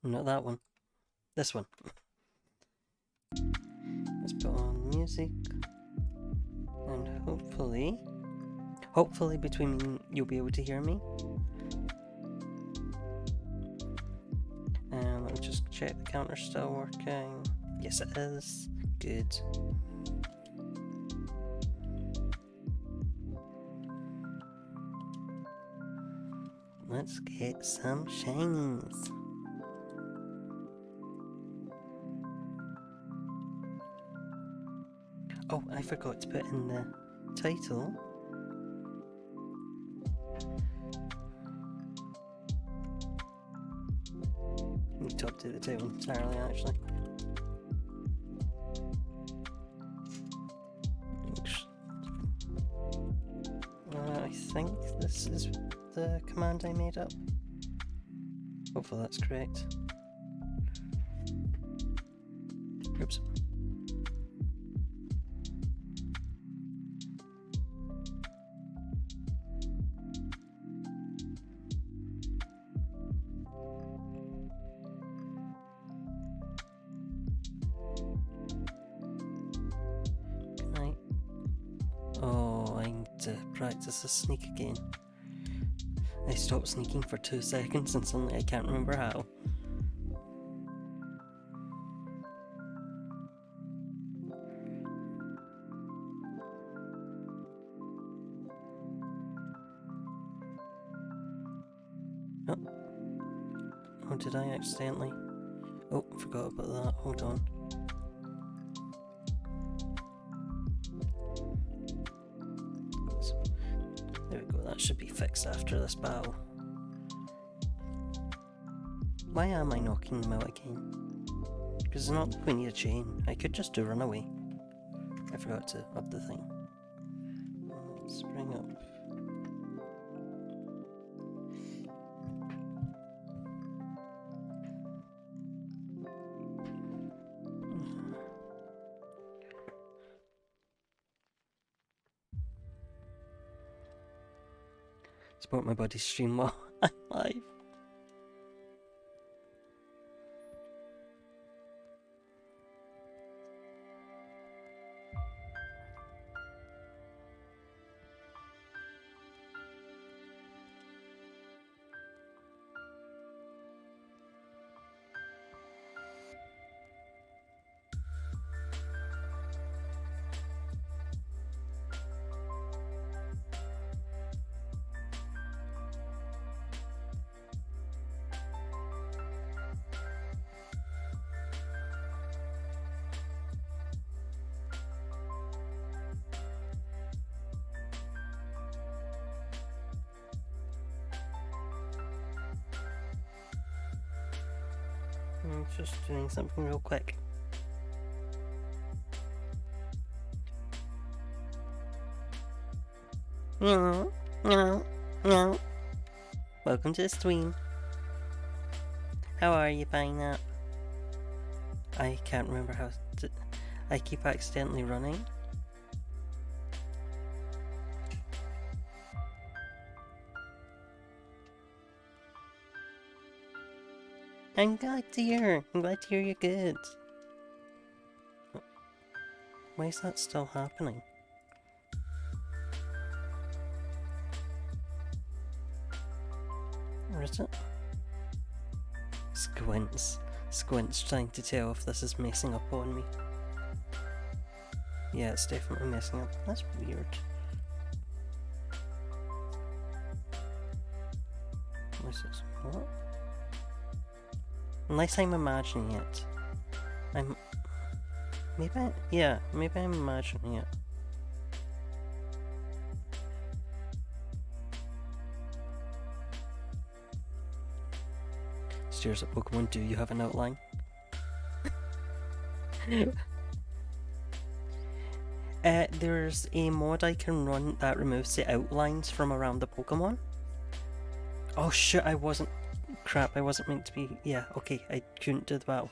Not that one. This one. Let's put on music. And hopefully between you'll be able to hear me. And let me just check the counter's still working. Yes, it is. Good. Let's get some shinies. Oh, I forgot to put in the title. I need to update the title entirely, actually. I think this is the command I made up. Hopefully that's correct. Oops. Practice a sneak again. I stopped sneaking for 2 seconds and suddenly I can't remember how. Oh, did I accidentally? Oh, forgot about that. Hold on. There we go, that should be fixed after this battle. Why am I knocking them out again? Because it's not like we need a chain. I could just do runaway. I forgot to up the thing. Let's bring up. Support my buddy's stream while I'm live. I'm just doing something real quick. No. Welcome to the stream. How are you, Pineapple? I can't remember how to... I keep accidentally running. I'm glad to hear you're good. Why is that still happening? Or is it? Squint's trying to tell if this is messing up on me. Yeah, it's definitely messing up. That's weird. What's this? What? Unless I'm imagining it. Maybe I'm imagining it. Steers at Pokemon, do you have an outline? There's a mod I can run that removes the outlines from around the Pokemon. Oh shit, I wasn't meant to be... Yeah, okay, I couldn't do the battle.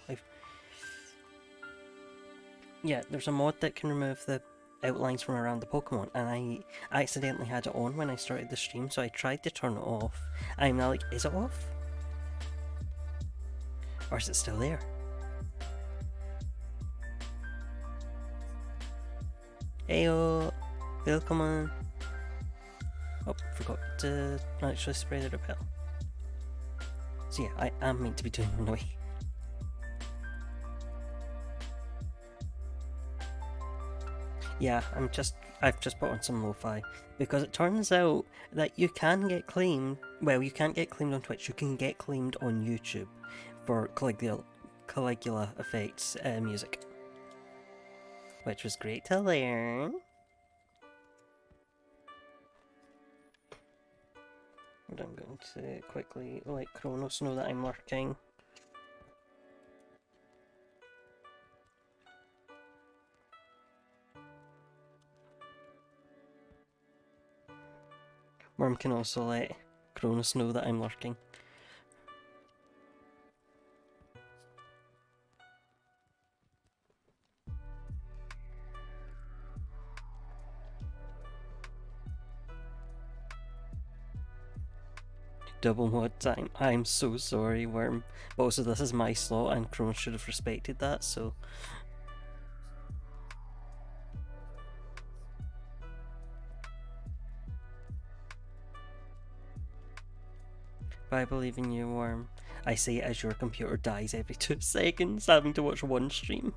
Yeah, there's a mod that can remove the outlines from around the Pokemon, and I accidentally had it on when I started the stream, so I tried to turn it off. I'm now like, is it off? Or is it still there? Heyo! Welcome. Oh, forgot to actually spray the repel. So yeah, I am meant to be doing one away. Yeah, I've just put on some lo-fi, because it turns out that you can get claimed, well, you can't get claimed on Twitch, you can get claimed on YouTube for Caligula effects music. Which was great to learn. And I'm going to quickly let Kronos know that I'm lurking. Worm can also let Kronos know that I'm lurking. Double mod time. I'm so sorry, Worm. But also, this is my slot, and Kronos should have respected that, so. But I believe in you, Worm. I say it as your computer dies every 2 seconds, having to watch one stream.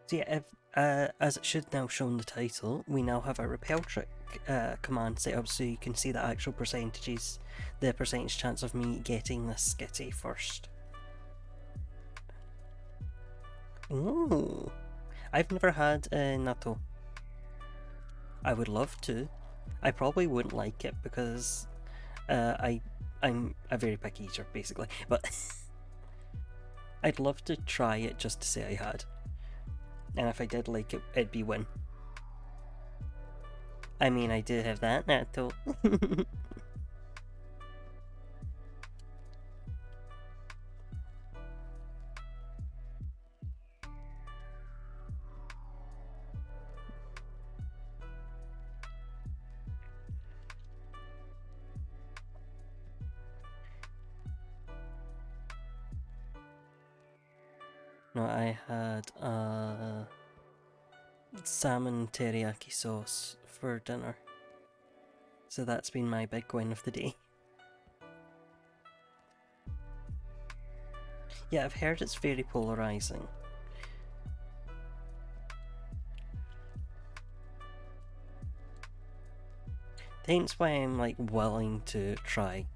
So yeah, as it should now show in the title, we now have a repel trick command set up, so you can see the actual percentages, the percentage chance of me getting this Skitty first. Ooh, I've never had natto. I would love to. I probably wouldn't like it because I'm a very picky eater, basically, but I'd love to try it just to say I had. And if I did like it, it'd be win. I mean, I did have that natto. No, I had salmon teriyaki sauce for dinner. So that's been my big win of the day. Yeah, I've heard it's very polarising. Hence why I'm like willing to try.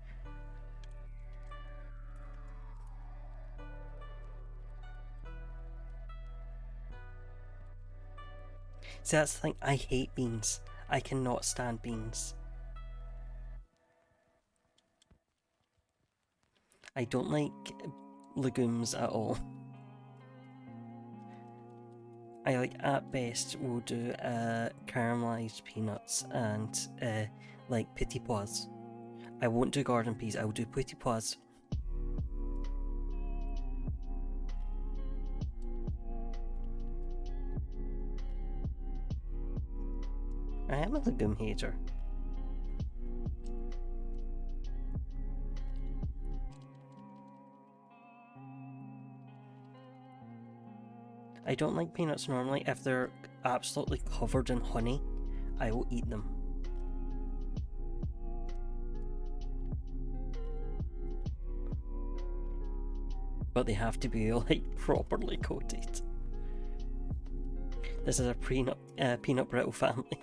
See, that's the thing, I hate beans. I cannot stand beans. I don't like legumes at all. I like, at best, will do caramelised peanuts and like petit pois. I won't do garden peas, I will do petit pois. I am a legume hater. I don't like peanuts normally. If they're absolutely covered in honey, I will eat them. But they have to be like properly coated. This is a peanut brittle family.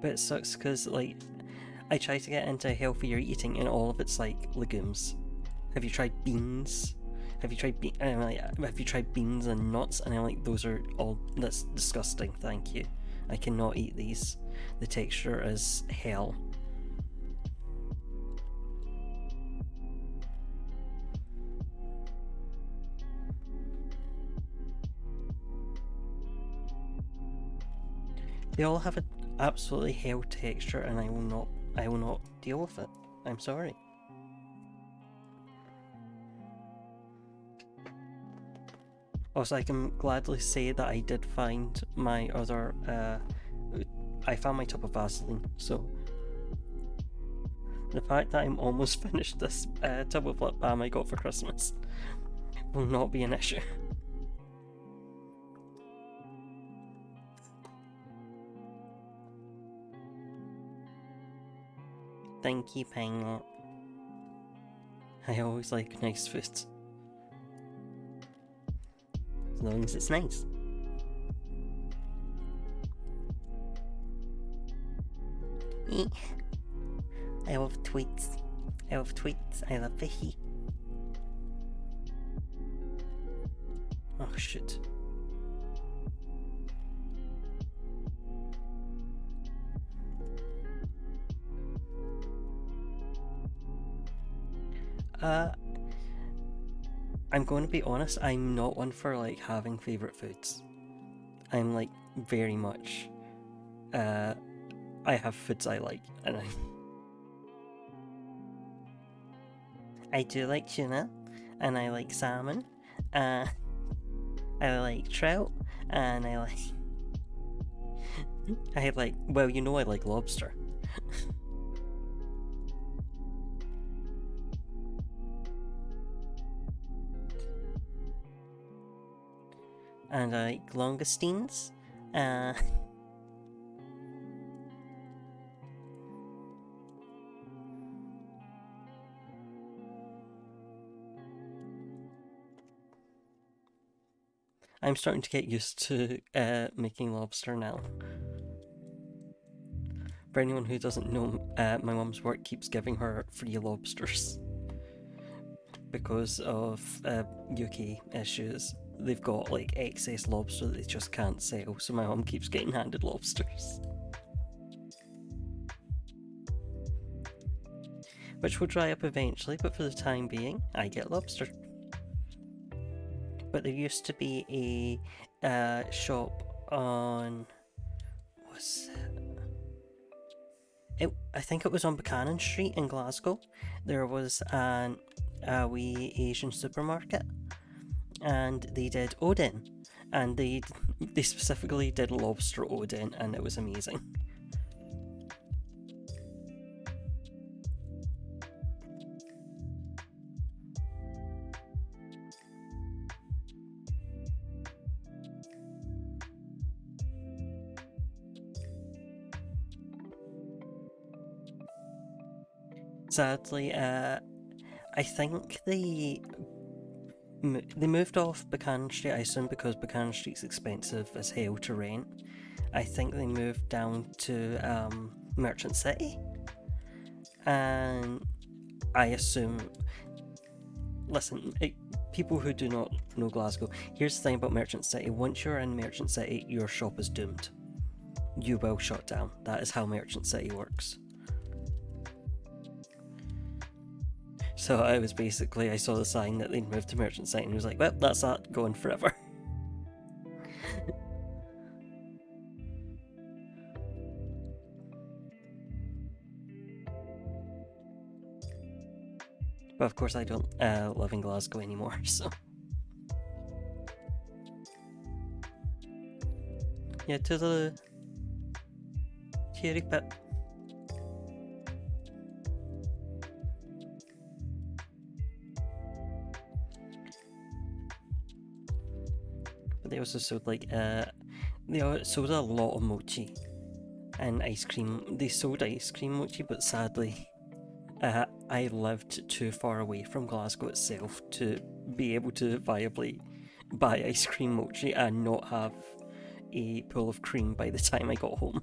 But it sucks because, like, I try to get into healthier eating and all of it's like legumes. Have you tried beans? have you tried and I'm like, have you tried beans and nuts? And I'm like, those are all, that's disgusting, thank you. I cannot eat these. The texture is hell. They all have an absolutely hell texture, and I will not deal with it. I'm sorry. Also, I can gladly say that I did find my other, I found my tub of Vaseline, so the fact that I'm almost finished this tub of lip balm I got for Christmas will not be an issue. Thank you, Pine. I always like nice food. As long as it's nice. I love tweets. I love tweets. I love fishy. Oh shit. I'm going to be honest, I'm not one for like having favourite foods. I'm like very much I have foods I like, and I do like tuna, and I like salmon, I like trout, and I like well, you know I like lobster. And I like langoustines. I'm starting to get used to making lobster now. For anyone who doesn't know, my mum's work keeps giving her free lobsters because of UK issues. They've got like excess lobster that they just can't sell, so my mum keeps getting handed lobsters. Which will dry up eventually, but for the time being, I get lobster. But there used to be a shop on... what's it? I think it was on Buchanan Street in Glasgow. There was a wee Asian supermarket, and they did Odin, and they specifically did lobster Odin, and it was amazing. Sadly, I think they moved off Buchanan Street, I assume because Buchanan Street's expensive as hell to rent. I think they moved down to Merchant City. And I assume... Listen, people who do not know Glasgow, here's the thing about Merchant City. Once you're in Merchant City, your shop is doomed. You will shut down. That is how Merchant City works. So I was basically, I saw the sign that they'd moved to Merchant City and was like, well, that's that going forever. But of course I don't live in Glasgow anymore, so... yeah, to the cherry pit. But they also sold like they sold a lot of mochi and ice cream. They sold ice cream mochi, but sadly I lived too far away from Glasgow itself to be able to viably buy ice cream mochi and not have a pool of cream by the time I got home.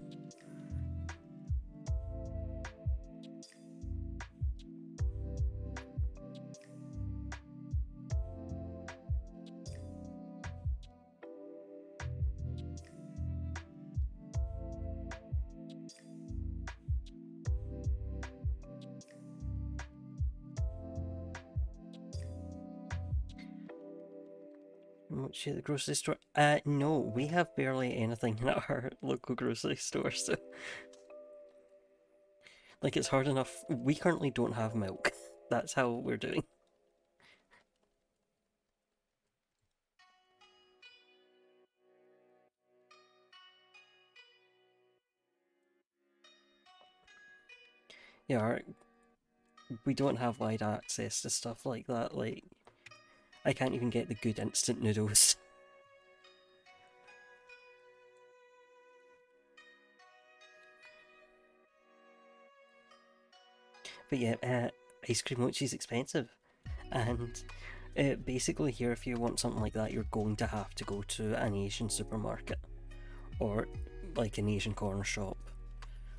Mochi at the grocery store? No, we have barely anything in our local grocery store, so... Like, it's hard enough. We currently don't have milk. That's how we're doing. Yeah, we don't have wide access to stuff like that. Like, I can't even get the good instant noodles. But yeah, ice cream mochi is expensive. And basically here, if you want something like that, you're going to have to go to an Asian supermarket. Or like an Asian corner shop.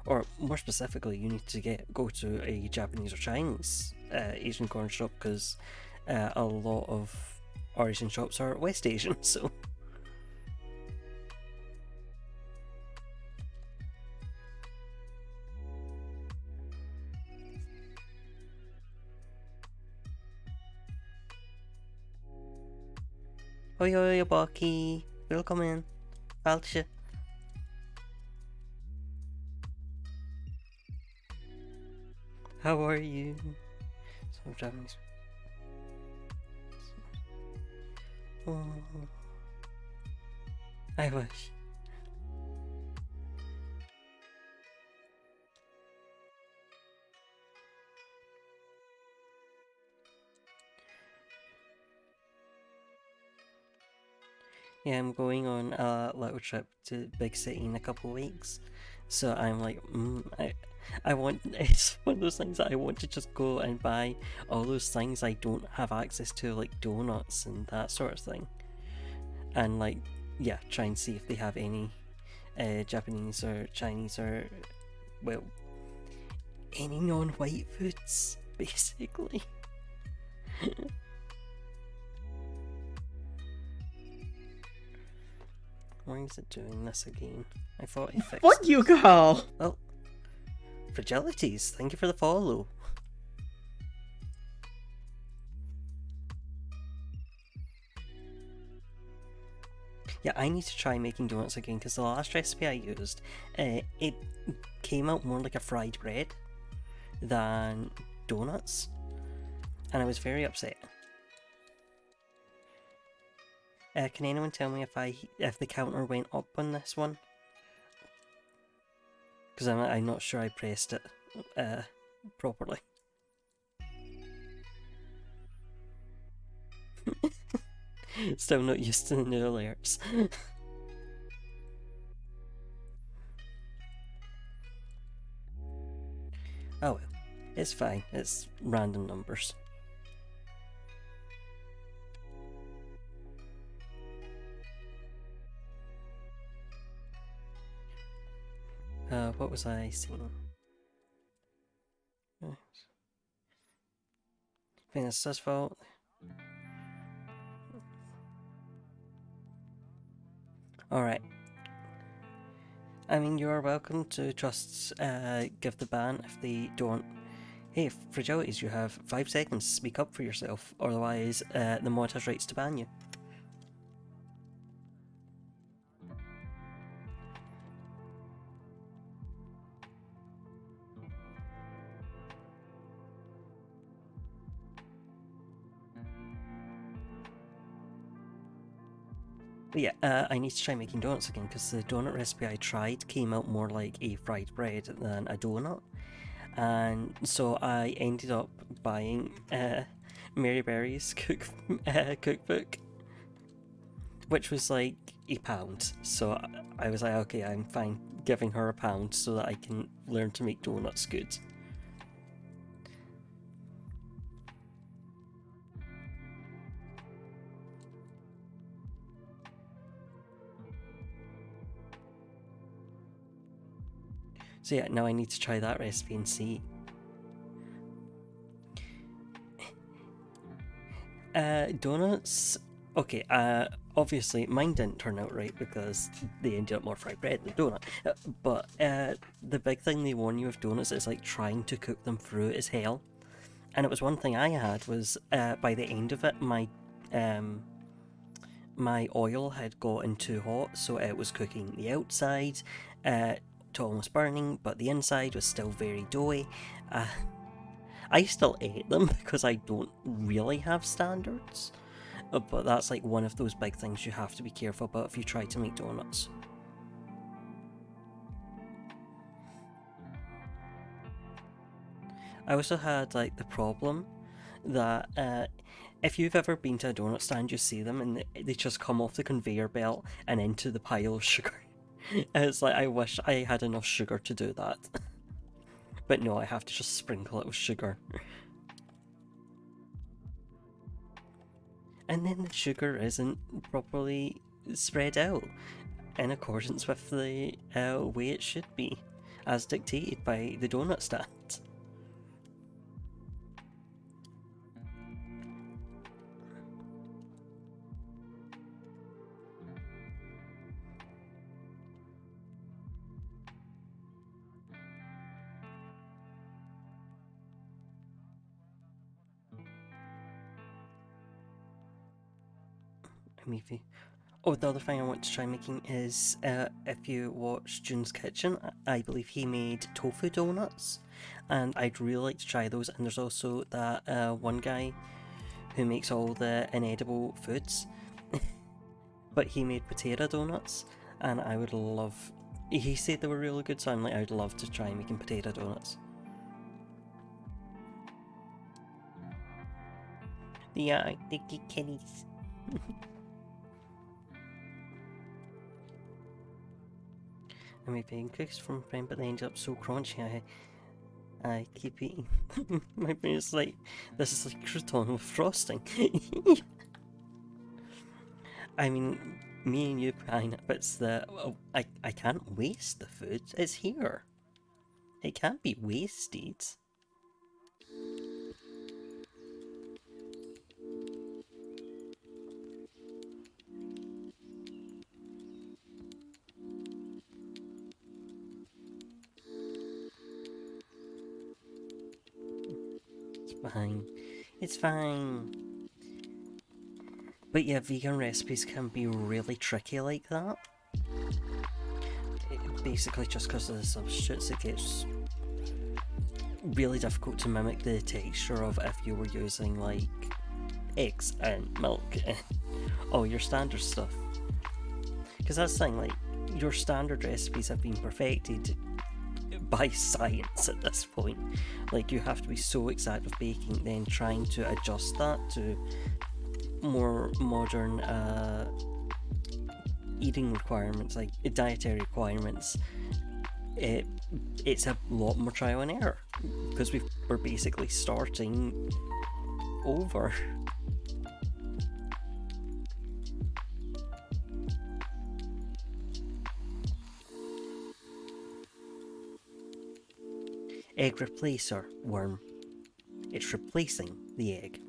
Or more specifically, you need to go to a Japanese or Chinese Asian corner shop, because a lot of our Asian shops are West Asian, so... Hoi hoi, Baki! Willkommen! Falsche! How are you? So Japanese. Oh, I wish. Yeah, I'm going on a little trip to big city in a couple of weeks, so I'm like, I want. It's one of those things that I want to just go and buy all those things I don't have access to, like donuts and that sort of thing, and like, yeah, try and see if they have any Japanese or Chinese or, well, any non-white foods, basically. Why is it doing this again? I thought I fixed What you call? Oh. Fragilities, thank you for the follow. Yeah, I need to try making donuts again, because the last recipe I used, it came out more like a fried bread than donuts, and I was very upset. Can anyone tell me if the counter went up on this one? Because I'm not sure I pressed it properly. Still not used to the new alerts. Oh well, it's fine, it's random numbers. What was I seeing? Venus' fault. Alright. I mean, you are welcome to just give the ban if they don't. Hey, fragilities, you have 5 seconds to speak up for yourself, otherwise the mod has rights to ban you. But yeah, I need to try making donuts again, because the donut recipe I tried came out more like a fried bread than a donut. And so I ended up buying Mary Berry's cookbook, which was like £1. So I was like, okay, I'm fine giving her £1 so that I can learn to make donuts good. So yeah, now I need to try that recipe and see. Donuts. Okay, obviously mine didn't turn out right because they ended up more fried bread than donut. But the big thing they warn you of donuts is like trying to cook them through is hell. And it was one thing I had was by the end of it, my my oil had gotten too hot, so it was cooking the outside to almost burning, but the inside was still very doughy. I still ate them because I don't really have standards, but that's like one of those big things you have to be careful about if you try to make donuts. I also had like the problem that if you've ever been to a donut stand, you see them and they just come off the conveyor belt and into the pile of sugar. It's like, I wish I had enough sugar to do that. But no, I have to just sprinkle it with sugar. And then the sugar isn't properly spread out in accordance with the way it should be, as dictated by the donut stand. Maybe. Oh, the other thing I want to try making is if you watch June's Kitchen, I believe he made tofu donuts, and I'd really like to try those. And there's also that one guy who makes all the inedible foods, but he made potato donuts, and I would love. He said they were really good, so I'm like, I'd love to try making potato donuts. Yeah, the kitties. I made bacon cookies from a friend, but they ended up so crunchy I keep eating. My brain's like, this is like crouton with frosting. I mean, me and you crying, but it's the I can't waste the food. It's here. It can't be wasted. It's fine. It's fine. But yeah, vegan recipes can be really tricky like that. Basically, just because of the substitutes, it gets really difficult to mimic the texture of if you were using like eggs and milk and all your standard stuff. Because that's the thing, like, your standard recipes have been perfected by science at this point. Like, you have to be so exact with baking, then trying to adjust that to more modern eating requirements, like dietary requirements. It's a lot more trial and error because we're basically starting over. Egg replacer worm. It's replacing the egg.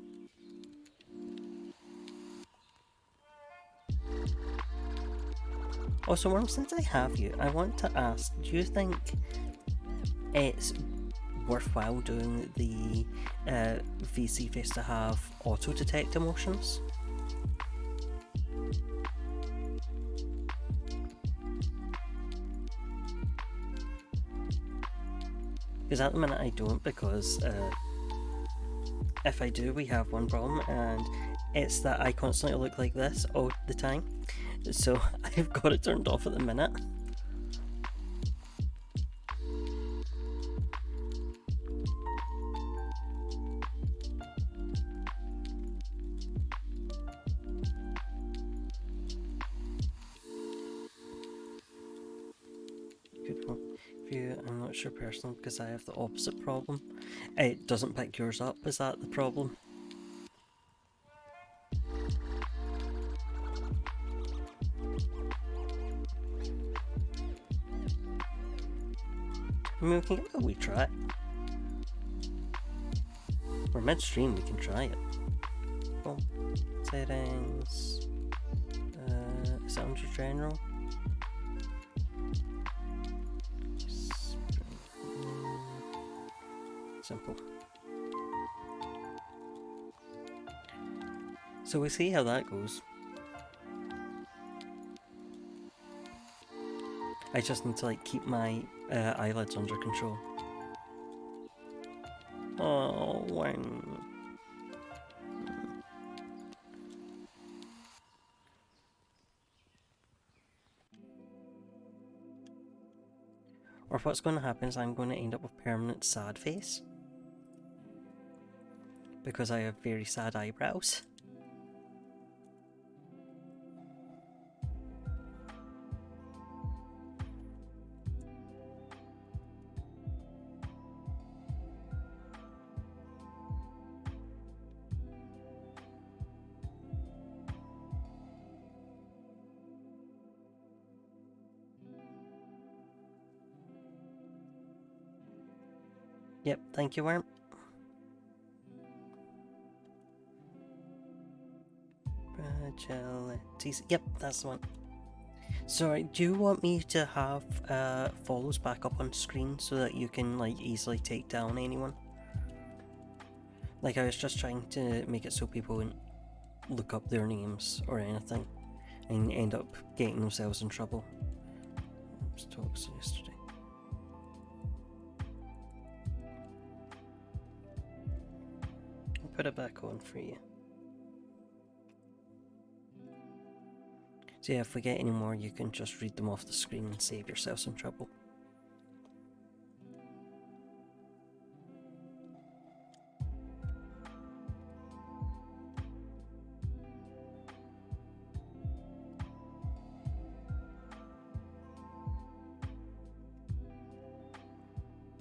Also, Worm, since I have you, I want to ask, do you think it's worthwhile doing the VC face to have auto-detect emotions? Because at the minute I don't, because if I do, we have one problem, and it's that I constantly look like this all the time. So I've got it turned off at the minute. Good one. View, I'm not sure personally because I have the opposite problem. It doesn't pick yours up, is that the problem? I mean, we can give it a wee try. We're midstream, we can try it. Oh, settings. Is that under general? Simple. So we see how that goes. I just need to like keep my eyelids under control. Oh, when. Or what's going to happen is I'm going to end up with permanent sad face. Because I have very sad eyebrows. Yep, thank you, Worm. Yep, that's the one. Sorry, do you want me to have follows back up on screen so that you can like easily take down anyone? Like I was just trying to make it so people wouldn't look up their names or anything and end up getting themselves in trouble. I was talking yesterday. I'll put it back on for you. So yeah, if we get any more, you can just read them off the screen and save yourself some trouble.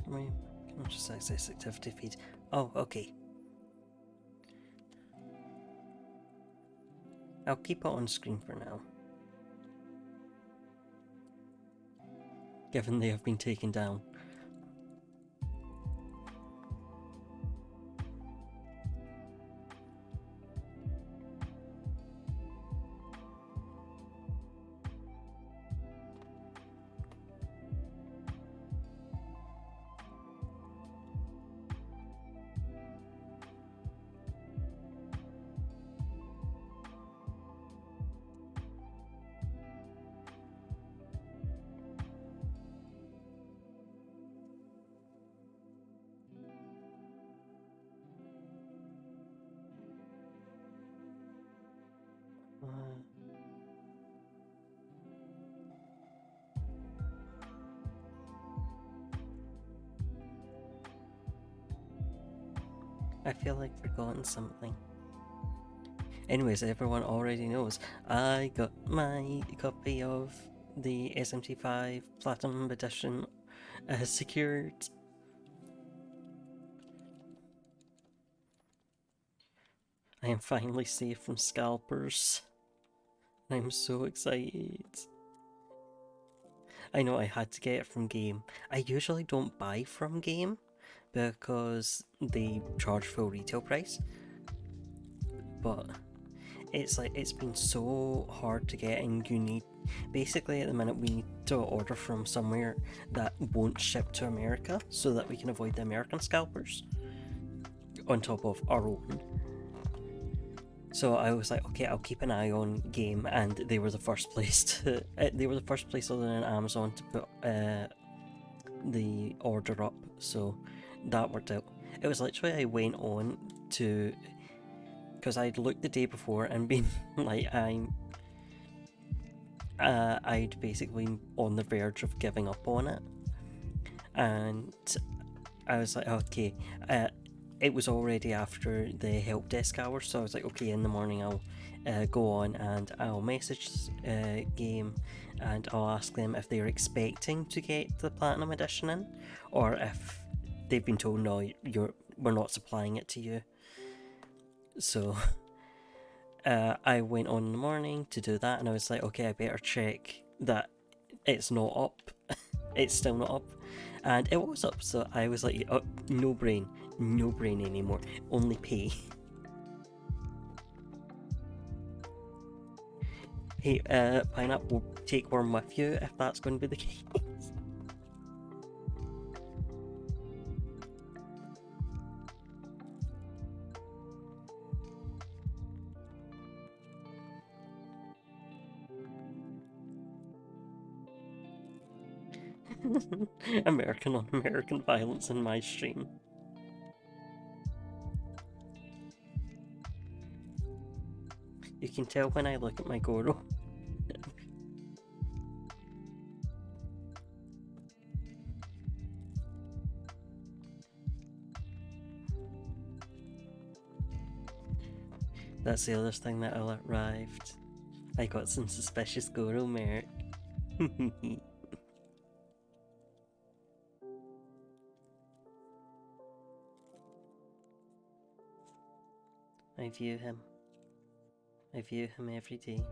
Can I just access activity feed? Oh, okay. I'll keep it on screen for now. Given they have been taken down. I feel like I've forgotten something. Anyways, everyone already knows I got my copy of the SMT5 Platinum Edition secured. I am finally safe from scalpers. I'm so excited. I know I had to get it from Game. I usually don't buy from Game because they charge full retail price. But it's like it's been so hard to get, and you need basically at the minute we need to order from somewhere that won't ship to America so that we can avoid the American scalpers on top of our own. So I was like, okay, I'll keep an eye on Game, and they were the first place to they were the first place other than Amazon to put the order up, so that worked out. It was literally I went on to, because I'd looked the day before and been like I'd basically on the verge of giving up on it, and I was like, okay, it was already after the help desk hours, so I was like, okay, in the morning I'll go on and I'll message Game and I'll ask them if they're expecting to get the Platinum Edition in, or if they've been told, no, we're not supplying it to you. So I went on in the morning to do that, and I was like, okay, I better check that it's not up. It's still not up, and it was up, so I was like, oh, no brain anymore, only pay. Hey, Pineapple, take Worm with you if that's going to be the case. American on American violence in my stream. You can tell when I look at my Goro. That's the other thing that arrived. I got some suspicious Goro merch. I view him every day.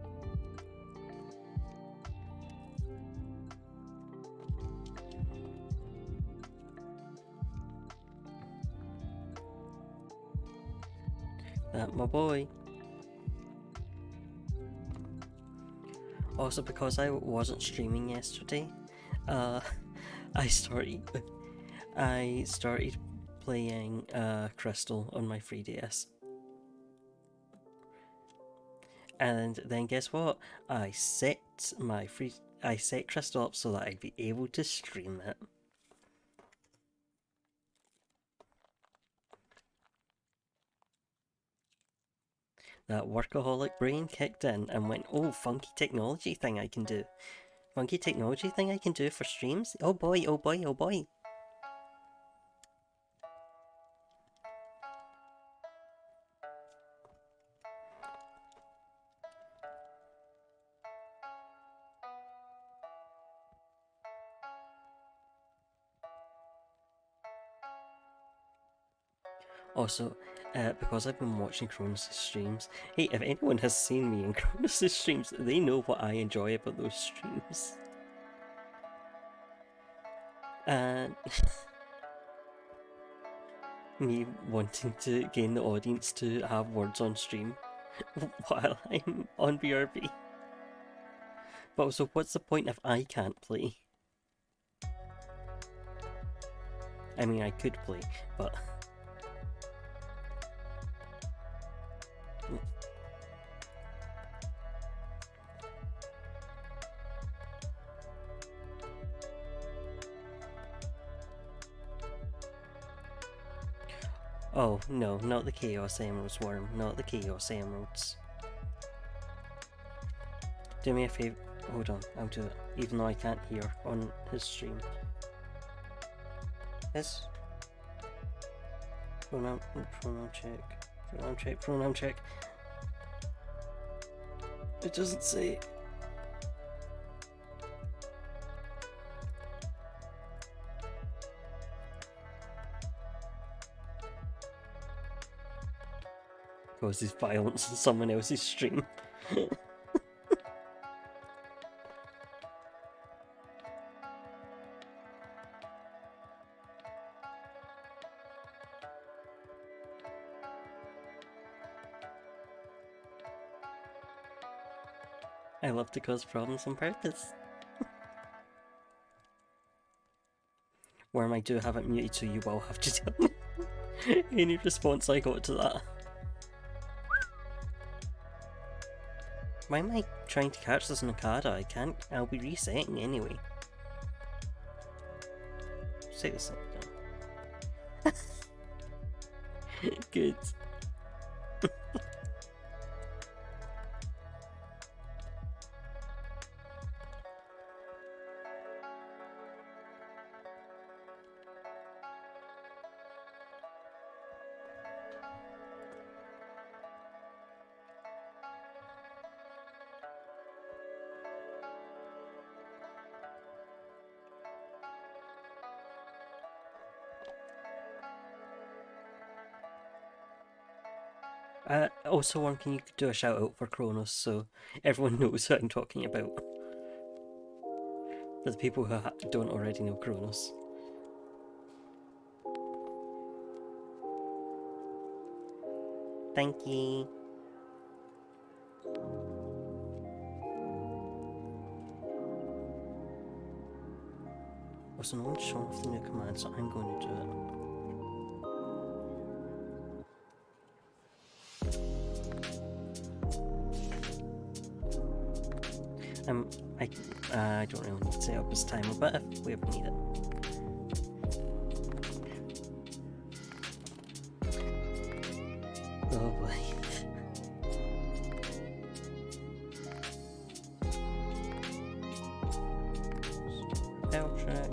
That my boy. Also, because I wasn't streaming yesterday, I started playing Crystal on my 3DS. And then guess what? I set Crystal up so that I'd be able to stream it. That workaholic brain kicked in and went, oh, funky technology thing I can do. Funky technology thing I can do for streams? Oh boy, oh boy, oh boy. Also, because I've been watching Kronos' streams, hey, if anyone has seen me in Kronos' streams, they know what I enjoy about those streams. And me wanting to gain the audience to have words on stream while I'm on BRB. But also, what's the point if I can't play? I mean, I could play, but... Oh, no, not the Chaos Emeralds, Worm. Not the Chaos Emeralds. Do me a favour. Hold on, I'll do it. Even though I can't hear on his stream. Yes? Pronoun check. Pronoun check. It doesn't say. Causes violence on someone else's stream. I love to cause problems on purpose. Worm, I do have it muted, so you will have to tell me any response I got to that. Why am I trying to catch this Nakada? I can't. I'll be resetting anyway. Say this down. Good. Also, can you do a shout out for Kronos so everyone knows what I'm talking about? For the people who don't already know Kronos. Thank you. Also, no one's shown off the new command, so I'm going to do it. I don't really need to set up his timer, but if we ever need it. Oh boy. Spell check.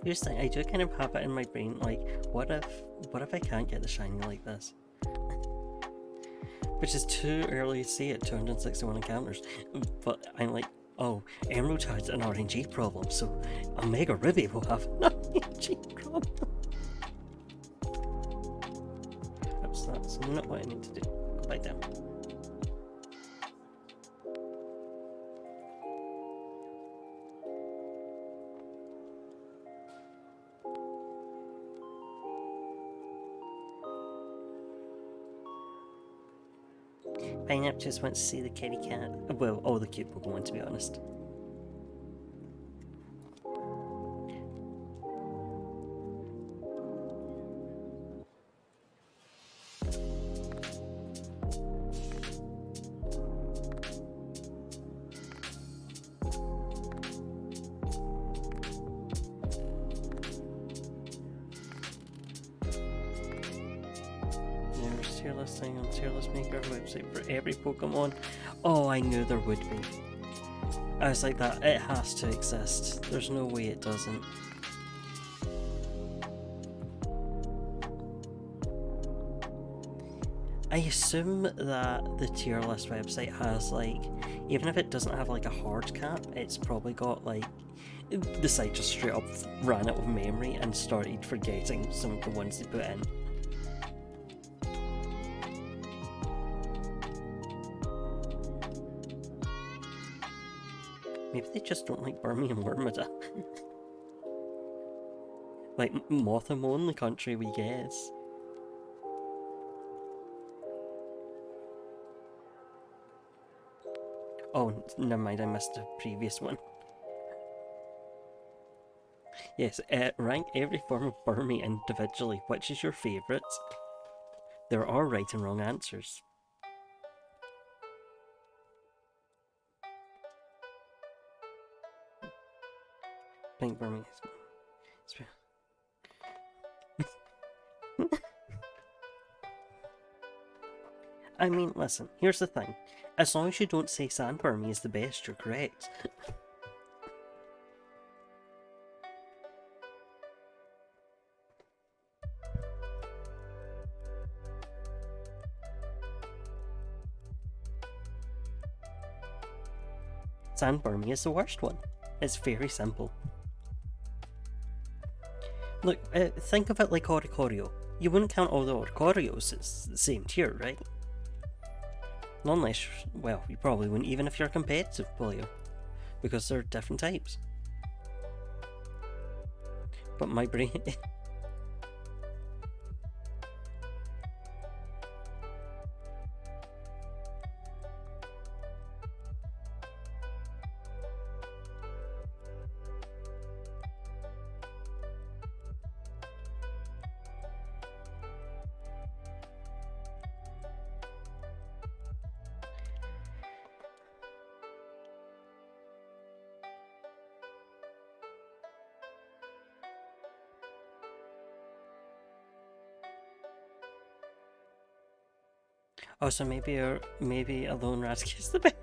Here's the thing, I do kind of have it in my brain, like, what if I can't get the shiny like this? Which is too early to say at 261 encounters, but I'm like, oh, Emerald has an RNG problem, so Omega Ruby will have an RNG problem. Oops, that's not what I need to do. Go back down. Pineapple just wants to see the kitty cat. Well, all the cute Pokemon, to be honest. Tier list thing on tier list maker website for every Pokemon. Oh, I knew there would be. I was like that, it has to exist. There's no way it doesn't. I assume that the tier list website has like, even if it doesn't have like a hard cap, it's probably got like, the site just straight up ran out of memory and started forgetting some of the ones they put in. Maybe they just don't like Burmy and Wormada. Like Motham the country, we guess. Oh, never mind, I missed the previous one. Yes, rank every form of Burmy individually. Which is your favourite? There are right and wrong answers. Pink Burmy. I mean, listen, here's the thing. As long as you don't say Sand Burmy is the best, you're correct. Sand Burmy is the worst one. It's very simple. Look, think of it like Oricorio. You wouldn't count all the Oricorios as the same tier, right? Not unless, well, you probably wouldn't even if you're competitive, Polio. Because they're different types. But my brain... Oh, so maybe a lone Ratic is the best.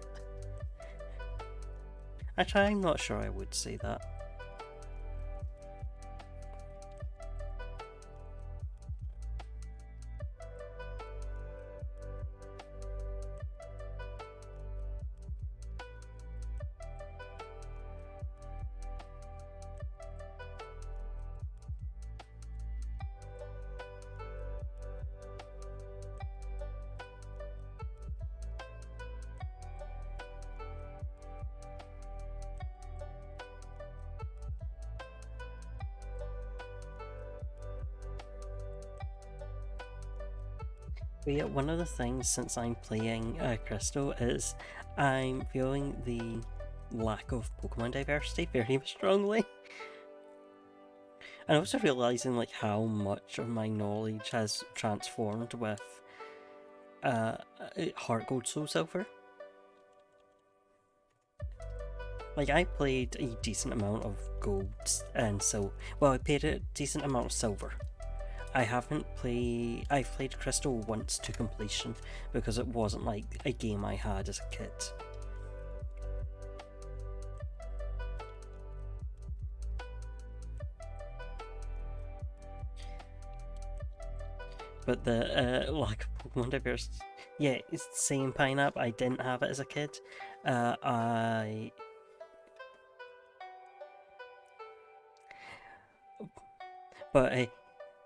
Actually, I'm not sure I would say that. But yeah, one of the things since I'm playing Crystal is I'm feeling the lack of Pokemon diversity very strongly. And also realizing like how much of my knowledge has transformed with Heart Gold Soul Silver. Like, I played a decent amount of gold and so, well, I played a decent amount of silver. I've played Crystal once to completion because it wasn't like a game I had as a kid. But the lack of Pokemon diversity, yeah, it's the same Pineapple. I didn't have it as a kid.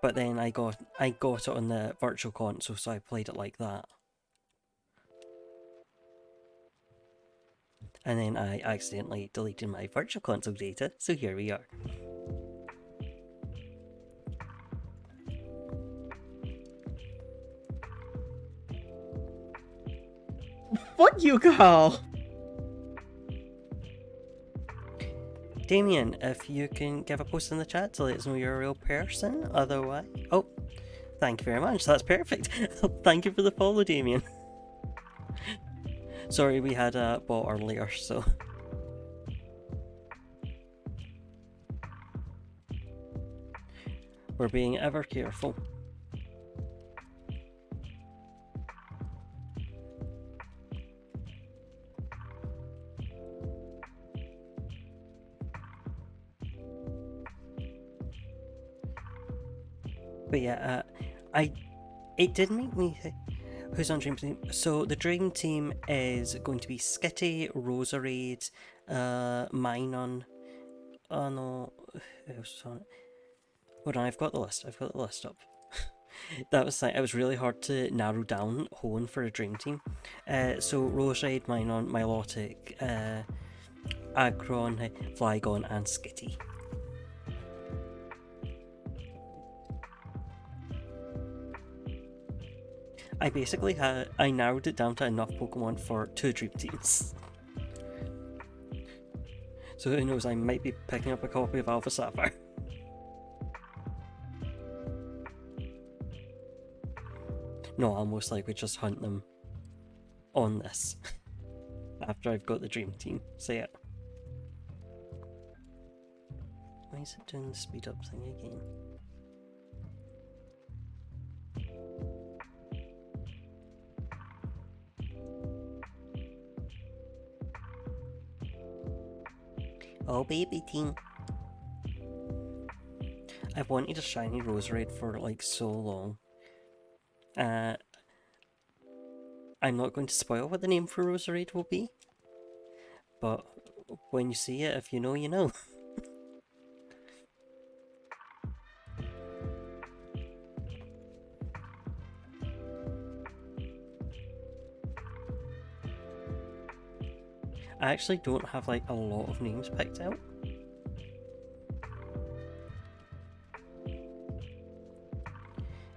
But then I got it on the virtual console, so I played it like that. And then I accidentally deleted my virtual console data, so here we are. Fuck you, Carl! Damien, if you can give a post in the chat to let us know you're a real person, otherwise... Oh, thank you very much, that's perfect. Thank you for the follow, Damien. Sorry, we had a bot earlier, so... We're being ever careful. But yeah, it did make me think, who's on Dream Team? So the Dream Team is going to be Skitty, Roserade, Minun, oh no, who else was on it? Hold on, I've got the list up. That was like, it was really hard to narrow down Hone for a Dream Team. So Roserade, Minun, Milotic, Aggron, Flygon and Skitty. I narrowed it down to enough Pokemon for 2 Dream Teams. So who knows, I might be picking up a copy of Alpha Sapphire. No, I'll most likely just hunt them on this after I've got the Dream Team. So yeah. Why is it doing the speed up thing again? Oh, baby team. I've wanted a shiny Roserade for like so long. I'm not going to spoil what the name for Roserade will be, but when you see it, if you know, you know. I actually don't have like a lot of names picked out.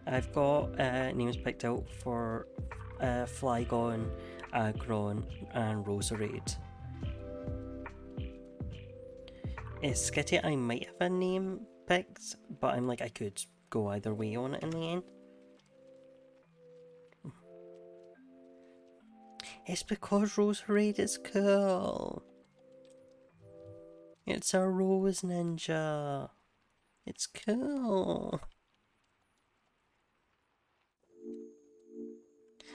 I've got names picked out for Flygon, Aggron and Roserade. Skitty, I might have a name picked, but I'm like, I could go either way on it in the end. It's because Roserade is cool. It's a rose ninja. It's cool.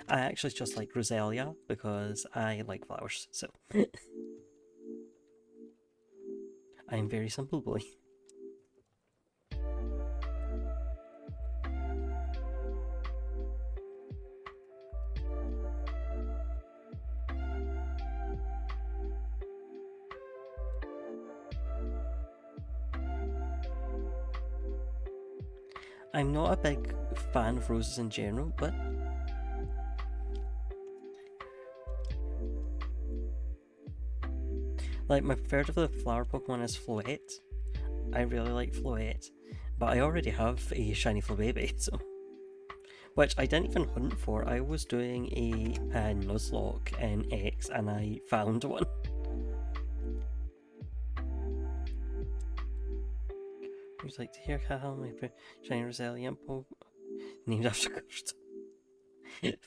I actually just like Roselia because I like flowers, so. I'm very simple boy. I'm not a big fan of roses in general, but like my favorite of the flower Pokemon is Floette. I really like Floette, but I already have a shiny Flabébé, so. which I didn't even hunt for. I was doing a Nuzlocke in X and I found one. Would you like to hear Cahill, my shiny resilient Pog named after Ghost?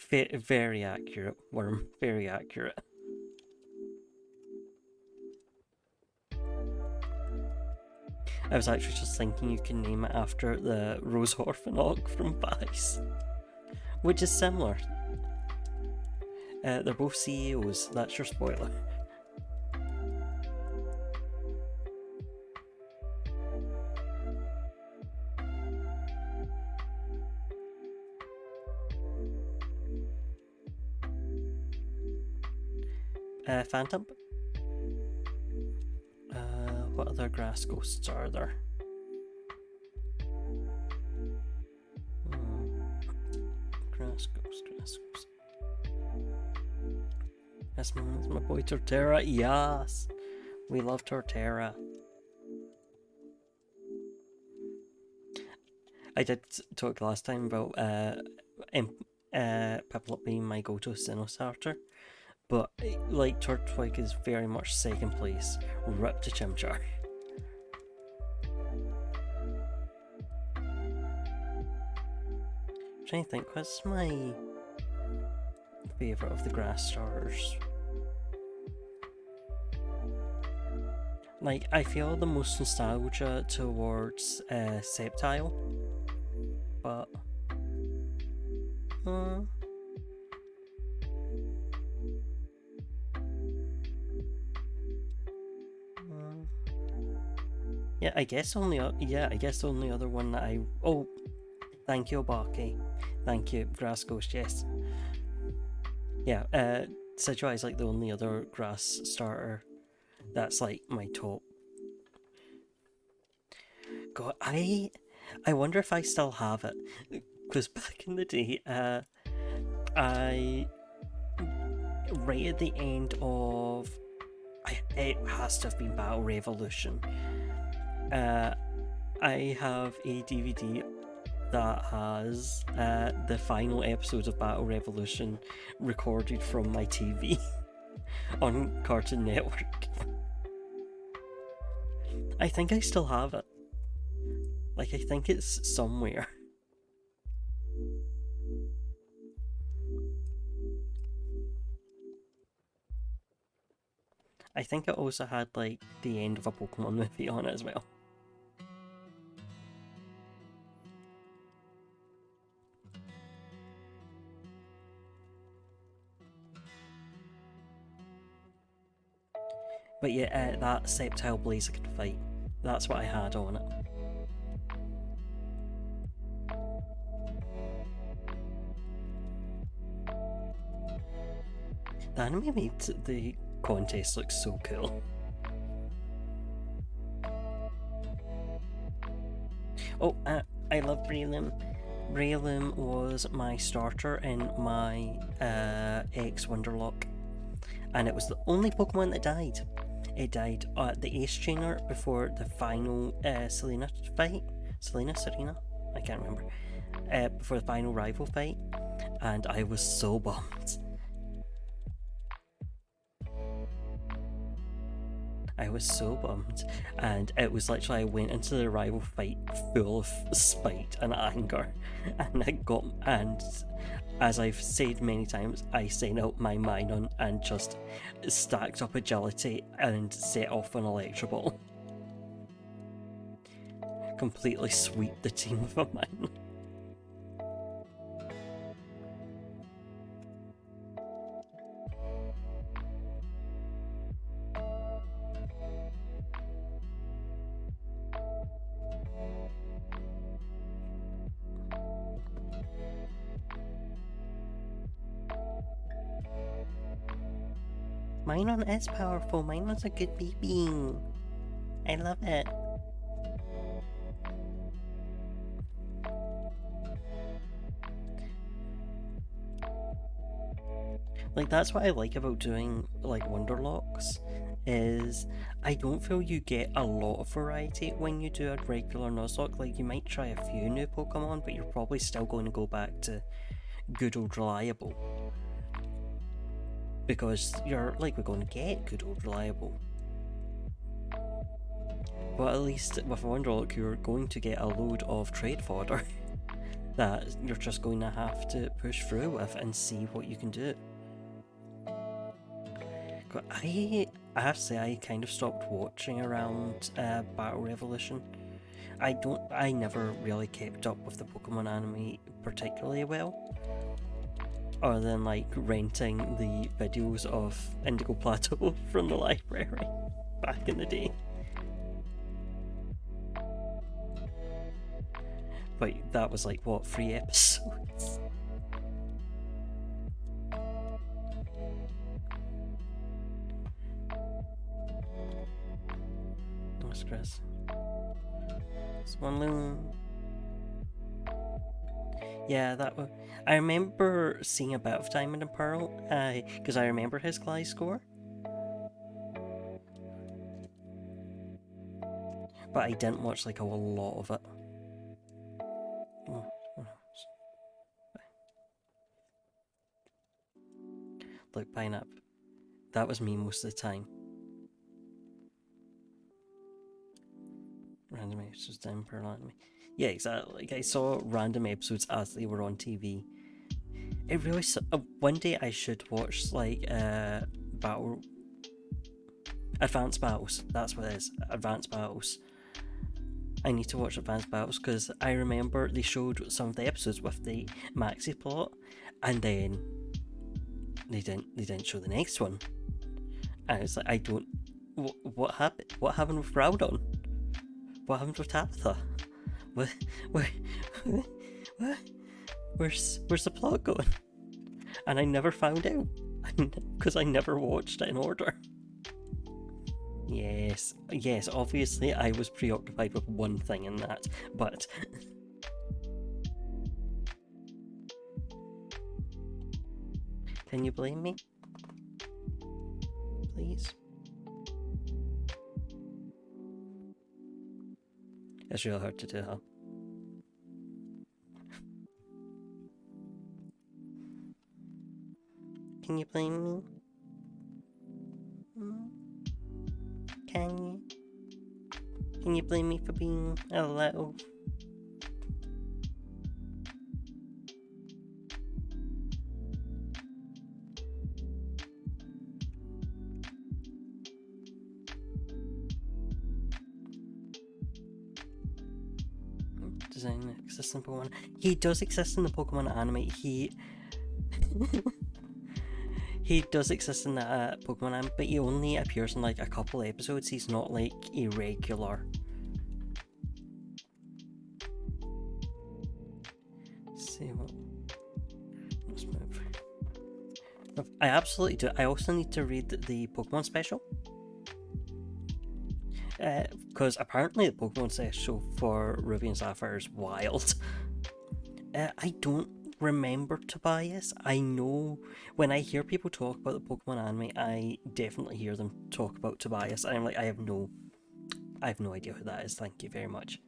Very accurate, Worm. Very accurate. I was actually just thinking you can name it after the Rose Orphanog from Vice, which is similar. They're both CEOs, that's your spoiler. Phantom? What other grass ghosts are there? Grass ghost. That's my boy Torterra. Yes! We love Torterra. I did talk last time about Piplup being my go-to Sinnoh starter, but like Turtwig is very much second place. Rip to Chimchar. I'm trying to think, what's my favourite of the grass starters? Like, I feel the most nostalgia towards Sceptile, but yeah, I guess the only other one that thank you, Obake. Thank you, Grass Ghost, yes. Yeah, Sidgewai is like the only other grass starter that's like my top. God, I wonder if I still have it, because back in the day, I right at the end of it has to have been Battle Revolution. I have a DVD that has the final episode of Battle Revolution recorded from my TV on Cartoon Network. I think I still have it. Like, I think it's somewhere. I think it also had, like, the end of a Pokemon movie on it as well. But yeah, that Sceptile Blaziken fight, that's what I had on it. The anime made the contest look so cool. Oh, I love Breloom. Breloom was my starter in my X Wonderlock, and it was the only Pokemon that died. It died at the Ace Trainer before the final Serena? I can't remember. Before the final rival fight, and I was so bummed. I was so bummed, and it was literally I went into the rival fight full of spite and anger, and as I've said many times, I sent out my Minun and just stacked up agility and set off an Electro Ball. Completely sweep the team with a Minun. Minun is powerful. Minun's a good baby. I love it. Like, that's what I like about doing like Wonderlocks, is I don't feel you get a lot of variety when you do a regular Nuzlocke. Like, you might try a few new Pokemon, but you're probably still going to go back to good old reliable. Because you're likely going to get good old reliable. But at least with Wonderlock, you're going to get a load of trade fodder that you're just going to have to push through with and see what you can do. I have to say, I kind of stopped watching around Battle Revolution. I never really kept up with the Pokemon anime particularly well, other than like renting the videos of Indigo Plateau from the library back in the day. But that was like, what, 3 episodes? What's Chris? Swanloon. Yeah, that was. I remember seeing a bit of Diamond and Pearl, because I remember his Gly score. But I didn't watch like a lot of it. Look, Pineapple. That was me most of the time. Random episodes, Diamond Pearl anime. Yeah, exactly. Like, I saw random episodes as they were on TV. It really. One day I should watch like battle. Advanced Battles. That's what it is. Advanced Battles. I need to watch Advanced Battles because I remember they showed some of the episodes with the Maxi plot, and then they didn't show the next one. And it's like, I don't. What happened? What happened with Groudon? What happened with Tabitha? Where's the plot going? And I never found out because I never watched it in order. Yes, obviously I was preoccupied with one thing in that, but... Can you blame me? Please? It's real hard to do, huh? Can you blame me? Can you? Can you blame me for being a little... Doesn't exist in Pokemon. He does exist in the Pokemon anime. He does exist in the Pokemon anime, but he only appears in like a couple episodes. He's not like a regular. Let's see what. Let's move. I absolutely do. I also need to read the Pokemon special. Because apparently the Pokemon special for Ruby and Sapphire is wild. I don't remember Tobias. I know when I hear people talk about the Pokemon anime, I definitely hear them talk about Tobias, and I'm like, I have no idea who that is. Thank you very much.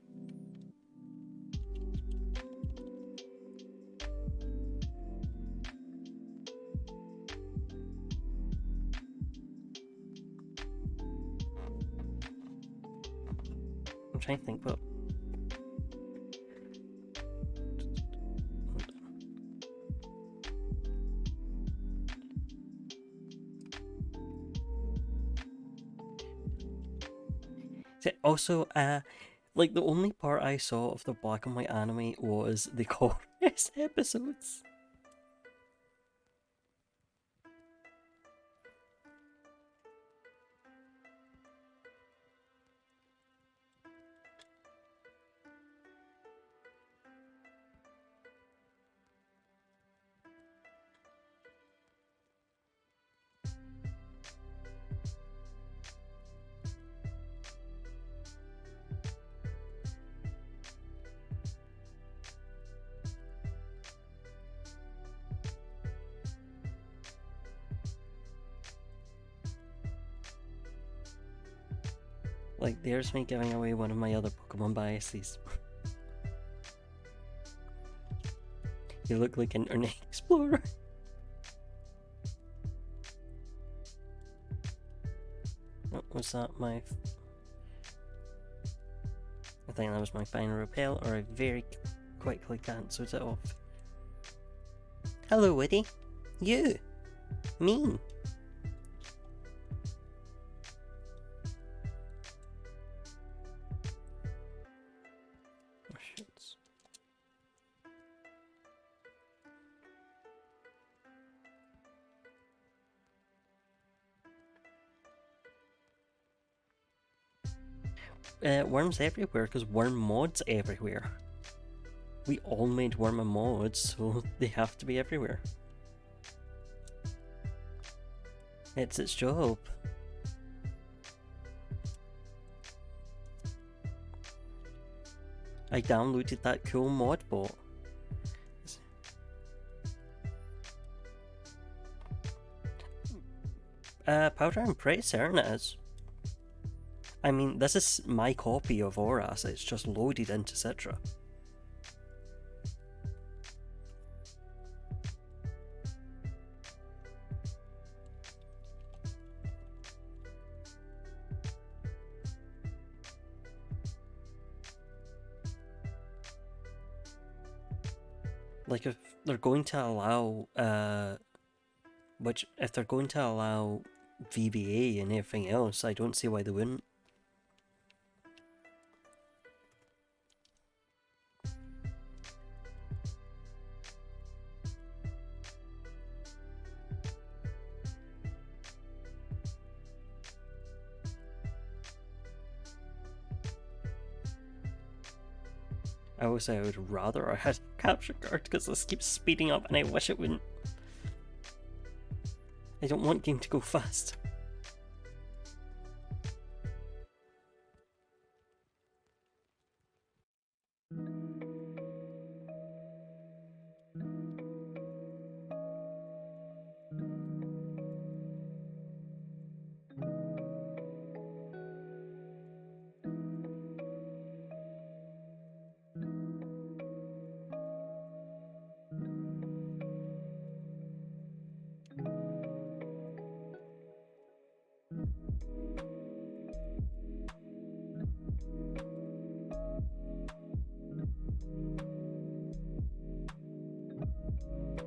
I'm trying to think what. Also, like the only part I saw of the black and white anime was the chorus episodes. Like, there's me giving away one of my other Pokemon biases. You look like Internet Explorer. Was that my... I think that was my final repel, or I very quickly cancelled it off. Hello, Woody. You. Me. Oh, shit. Worms everywhere, because worm mods everywhere. We all made worm mods, so they have to be everywhere. It's its job. I downloaded that cool mod bot. Powder, I'm pretty certain it is. I mean, this is my copy of Auras, it's just loaded into Citra. Like, if they're going to allow, if they're going to allow VBA and everything else, I don't see why they wouldn't. I would say I would rather I had a capture card because this keeps speeding up and I wish it wouldn't. I don't want game to go fast.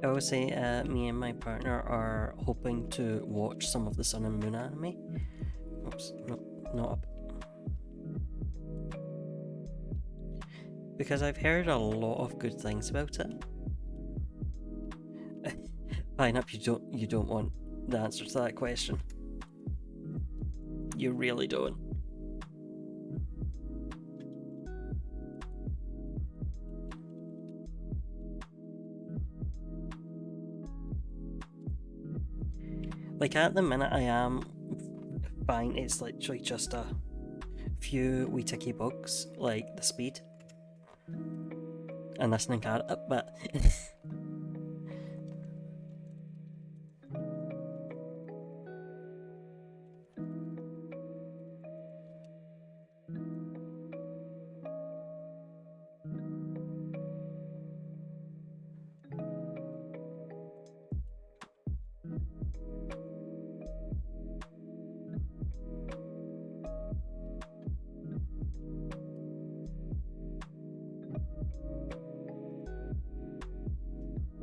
I would say me and my partner are hoping to watch some of the Sun and Moon anime. Oops, no, not up. Because I've heard a lot of good things about it. Fine up, you don't want the answer to that question. You really don't. Like, at the minute I am fine, it's literally just a few wee ticky bugs, like the speed and listening card up, but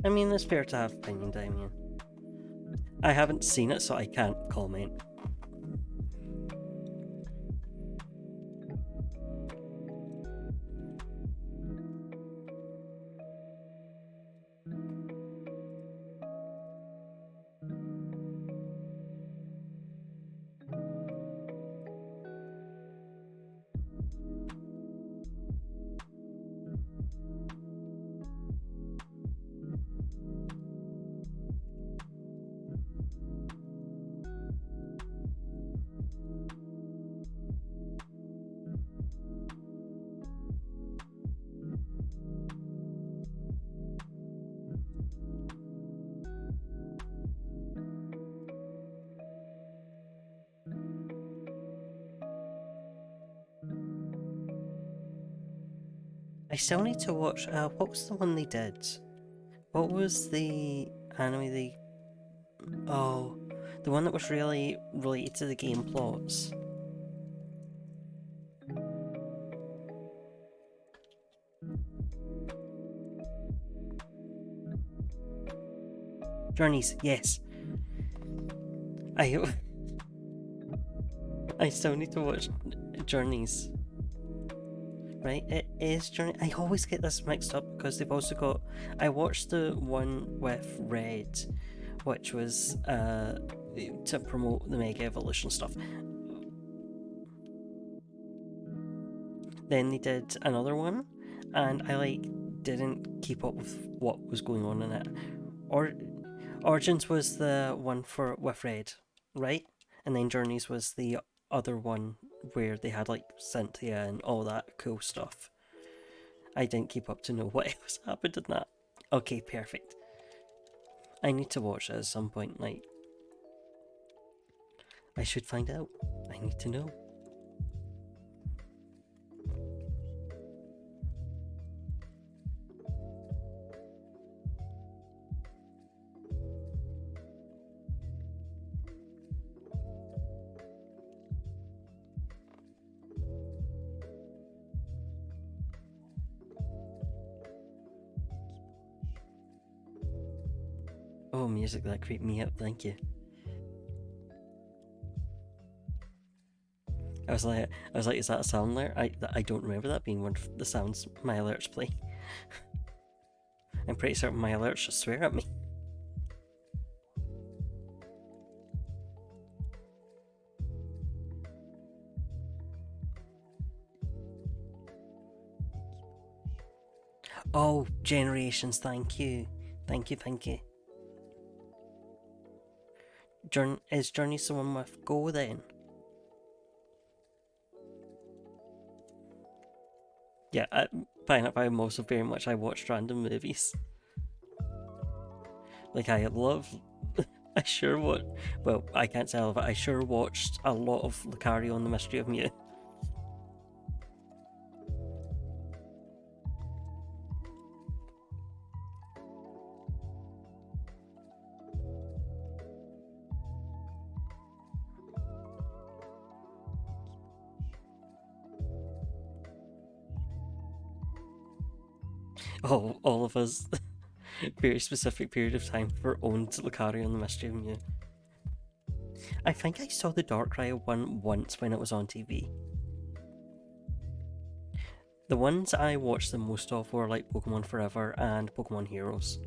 I mean, it's fair to have opinion, Damien. I haven't seen it, so I can't comment. I still need to watch. What was the one they did? What was the anime they? Oh, the one that was really related to the game plots. Journeys, yes. I I still need to watch Journeys. Right, it is Journey. I always get this mixed up because they've also got. I watched the one with Red, which was to promote the Mega Evolution stuff. Then they did another one, and I didn't keep up with what was going on in it. Or Origins was the one with Red, right? And then Journeys was the other one where they had Cynthia and all that cool stuff. I didn't keep up to know what else happened in that. Okay, perfect. I need to watch it at some point. I should find out. I need to know. Oh, music that creeped me out, thank you. I was like, is that a sound alert? I don't remember that being one of the sounds my alerts play. I'm pretty certain my alerts just swear at me. Oh, Generations, thank you. Thank you, thank you. Is Journey someone with Go then? Yeah, I'm also very much. I watched random movies. I love. I sure what. Well, I can't say all of it. I sure watched a lot of Lucario and the Mystery of Mew. Oh, all of us. Very specific period of time for owned Lucario and the Mystery of Mew. I think I saw the Darkrai one once when it was on TV. The ones I watched the most of were Pokemon Forever and Pokemon Heroes.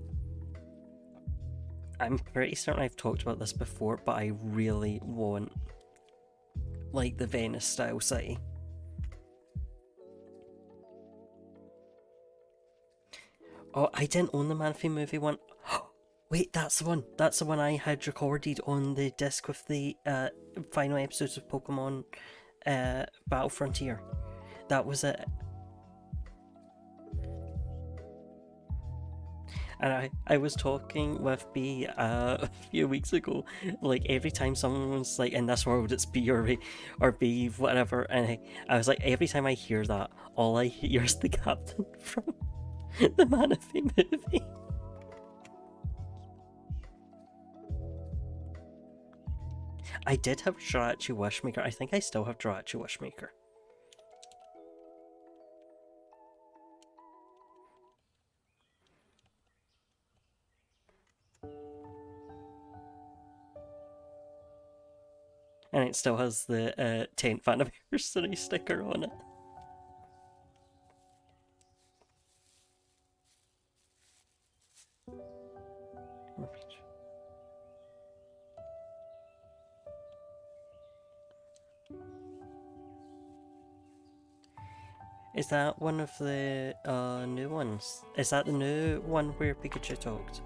I'm pretty certain I've talked about this before, but I really want the Venice style city. Oh, I didn't own the Manphy movie one. Wait, that's the one. That's the one I had recorded on the disc with the final episodes of Pokemon Battle Frontier. That was it. And I was talking with B a few weeks ago, every time someone was in this world it's B or B whatever, and I was like, every time I hear that, all I hear is the captain from the Manaphy movie. I did have Jirachi Wishmaker. I think I still have Jirachi Wishmaker. And it still has the 10th anniversary sticker on it. Is that one of the new ones? Is that the new one where Pikachu talked?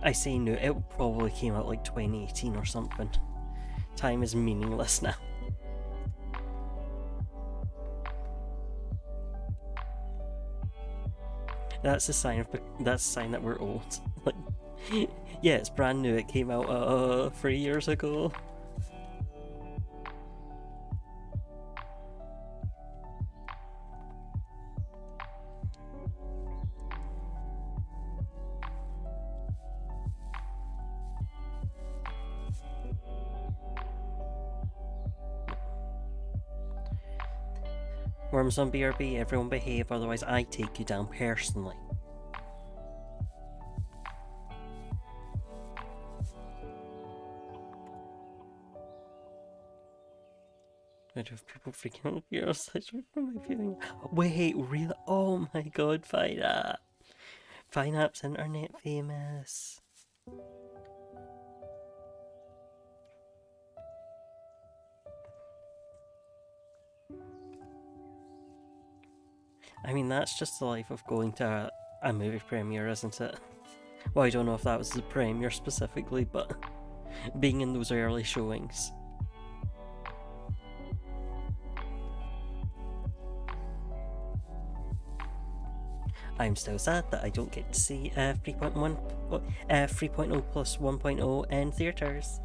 I say new, it probably came out 2018 or something. Time is meaningless now. That's a sign that we're old. Yeah, it's brand new. It came out 3 years ago. Worms on BRB, everyone behave, otherwise I take you down personally. I do have people freaking out here. Wait, really? Oh my god, Fine App. Fine App's internet famous. I mean, that's just the life of going to a movie premiere, isn't it? Well, I don't know if that was the premiere specifically, but being in those early showings. I'm still sad that I don't get to see 3.0 plus 1.0 in theatres.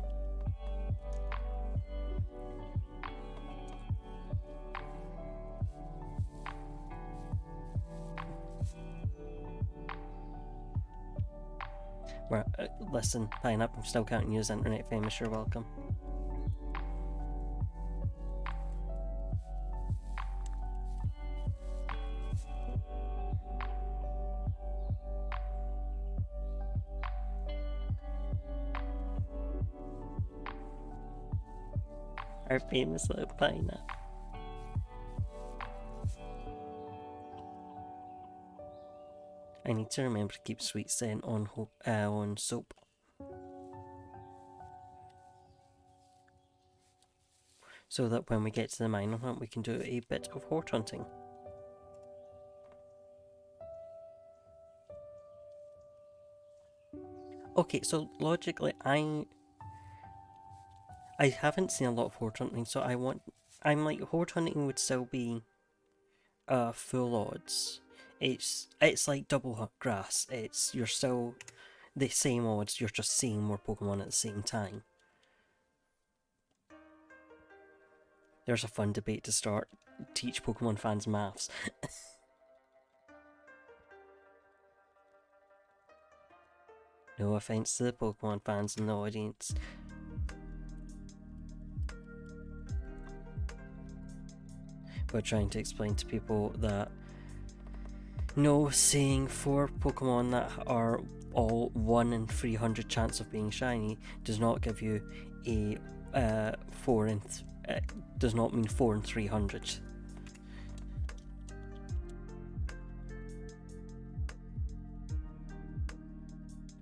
Listen, Pineapple, I'm still counting you as internet famous, you're welcome. Our famous little Pineapple. I need to remember to keep Sweet Scent on soap. So that when we get to the minor hunt, we can do a bit of hort hunting. Okay, so logically, I haven't seen a lot of hort hunting, so I'm like, hort hunting would still be full odds. It's like double grass. You're still the same odds, you're just seeing more Pokemon at the same time. There's a fun debate to start. Teach Pokemon fans maths. No offense to the Pokemon fans in the audience. But trying to explain to people that no, saying 4 Pokemon that are all 1 in 300 chance of being shiny does not give you a does not mean 4 in 300.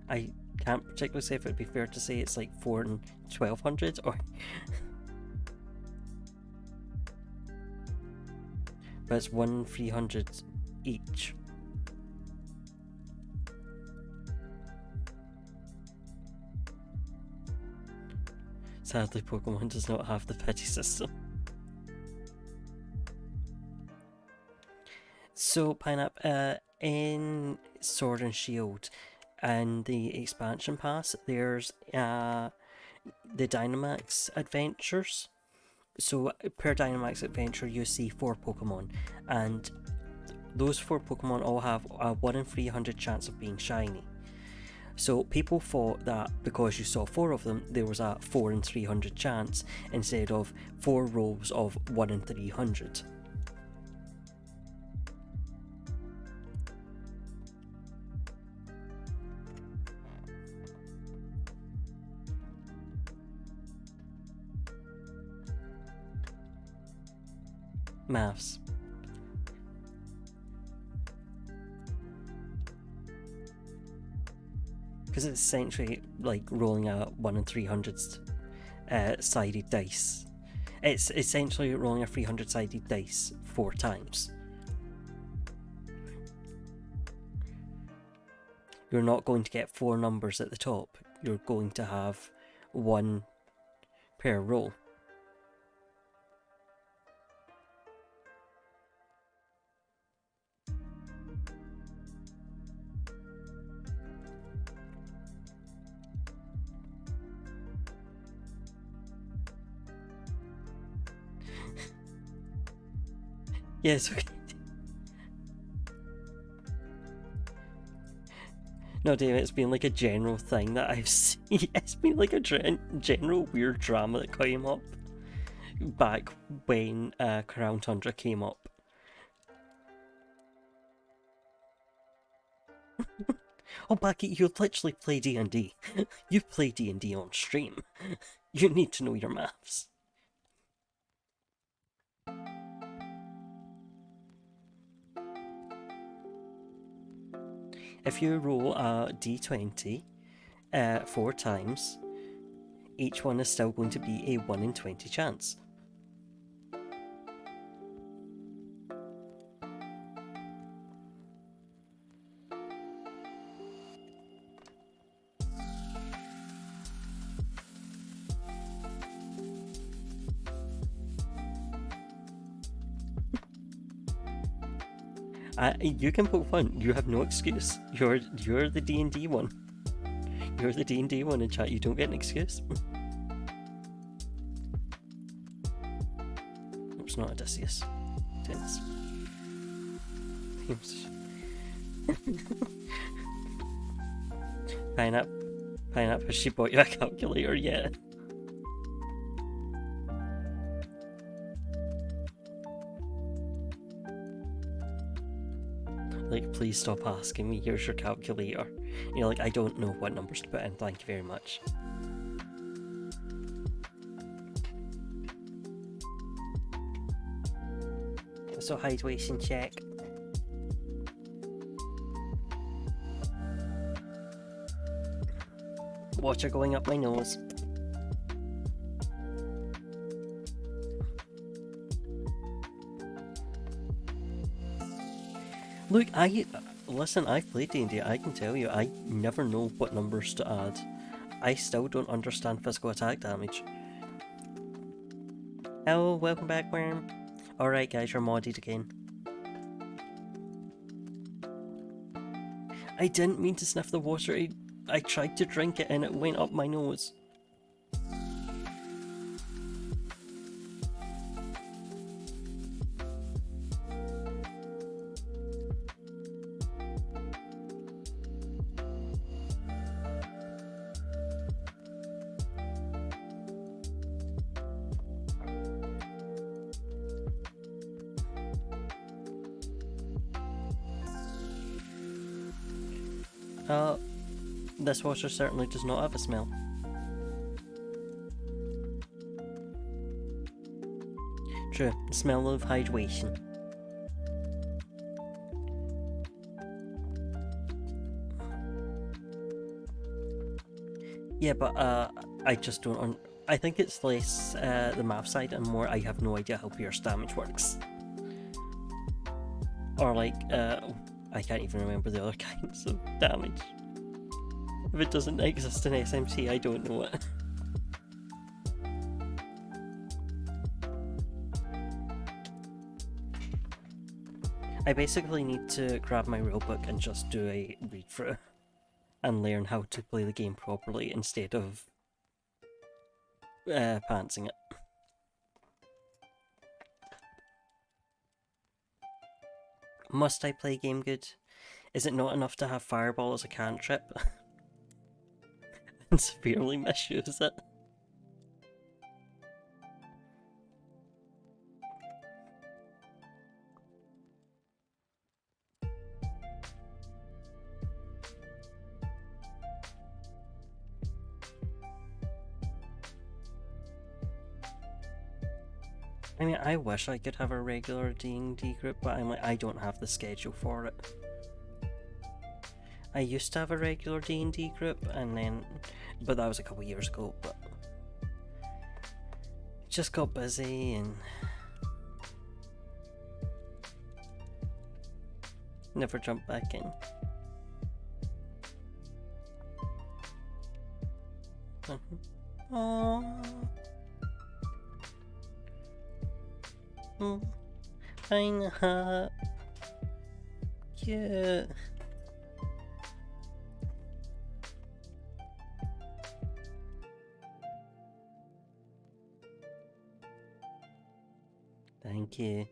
I can't particularly say if it would be fair to say it's like 4 in 1200 or but it's 1 in 300 each. Sadly, Pokemon does not have the pity system. So, Pineapple, in Sword and Shield and the expansion pass, there's the Dynamax adventures. So, per Dynamax adventure, you see 4 Pokemon, and those 4 Pokemon all have a 1 in 300 chance of being shiny. So people thought that because you saw 4 of them, there was a 4 in 300 chance instead of 4 rolls of 1 in 300. Maths. Because it's essentially like rolling a 1 in 300 sided dice. It's essentially rolling a 300 sided dice 4 times. You're not going to get 4 numbers at the top. You're going to have 1 per roll. Yes, okay. No, David, it's been like a general thing that I've seen. It's been like a general weird drama that came up back when Crown Tundra came up. Oh, Becky, you literally play D&D. You play D&D on stream. You need to know your maths. If you roll a d20 4 times, each one is still going to be a 1 in 20 chance. You can poke fun. You have no excuse. You're the D&D one. You're the D&D one in chat. You don't get an excuse. It's not Odysseus. Dennis. Pineapple, has she bought you a calculator yet? Like, please stop asking me, here's your calculator. And you're like, I don't know what numbers to put in, thank you very much. So hydration check. Water going up my nose. Look, listen, I've played D&D, I can tell you, I never know what numbers to add. I still don't understand physical attack damage. Hello, welcome back, Worm. Alright guys, you're modded again. I didn't mean to sniff the water, I tried to drink it and it went up my nose. This water certainly does not have a smell. True, the smell of hydration. Yeah, but I just don't. I think it's less the math side and more I have no idea how pierce damage works. Or like, I can't even remember the other kinds of damage. If it doesn't exist in SMT, I don't know it. I basically need to grab my rulebook and just do a read through and learn how to play the game properly instead of pantsing it. Must I play game good? Is it not enough to have Fireball as a cantrip? And severely misuse it? I mean, I wish I could have a regular D&D group, but I'm like, I don't have the schedule for it. I used to have a regular D&D group, and then, but that was a couple years ago, but just got busy and never jumped back in. Aww. Fine, cute. Thank you.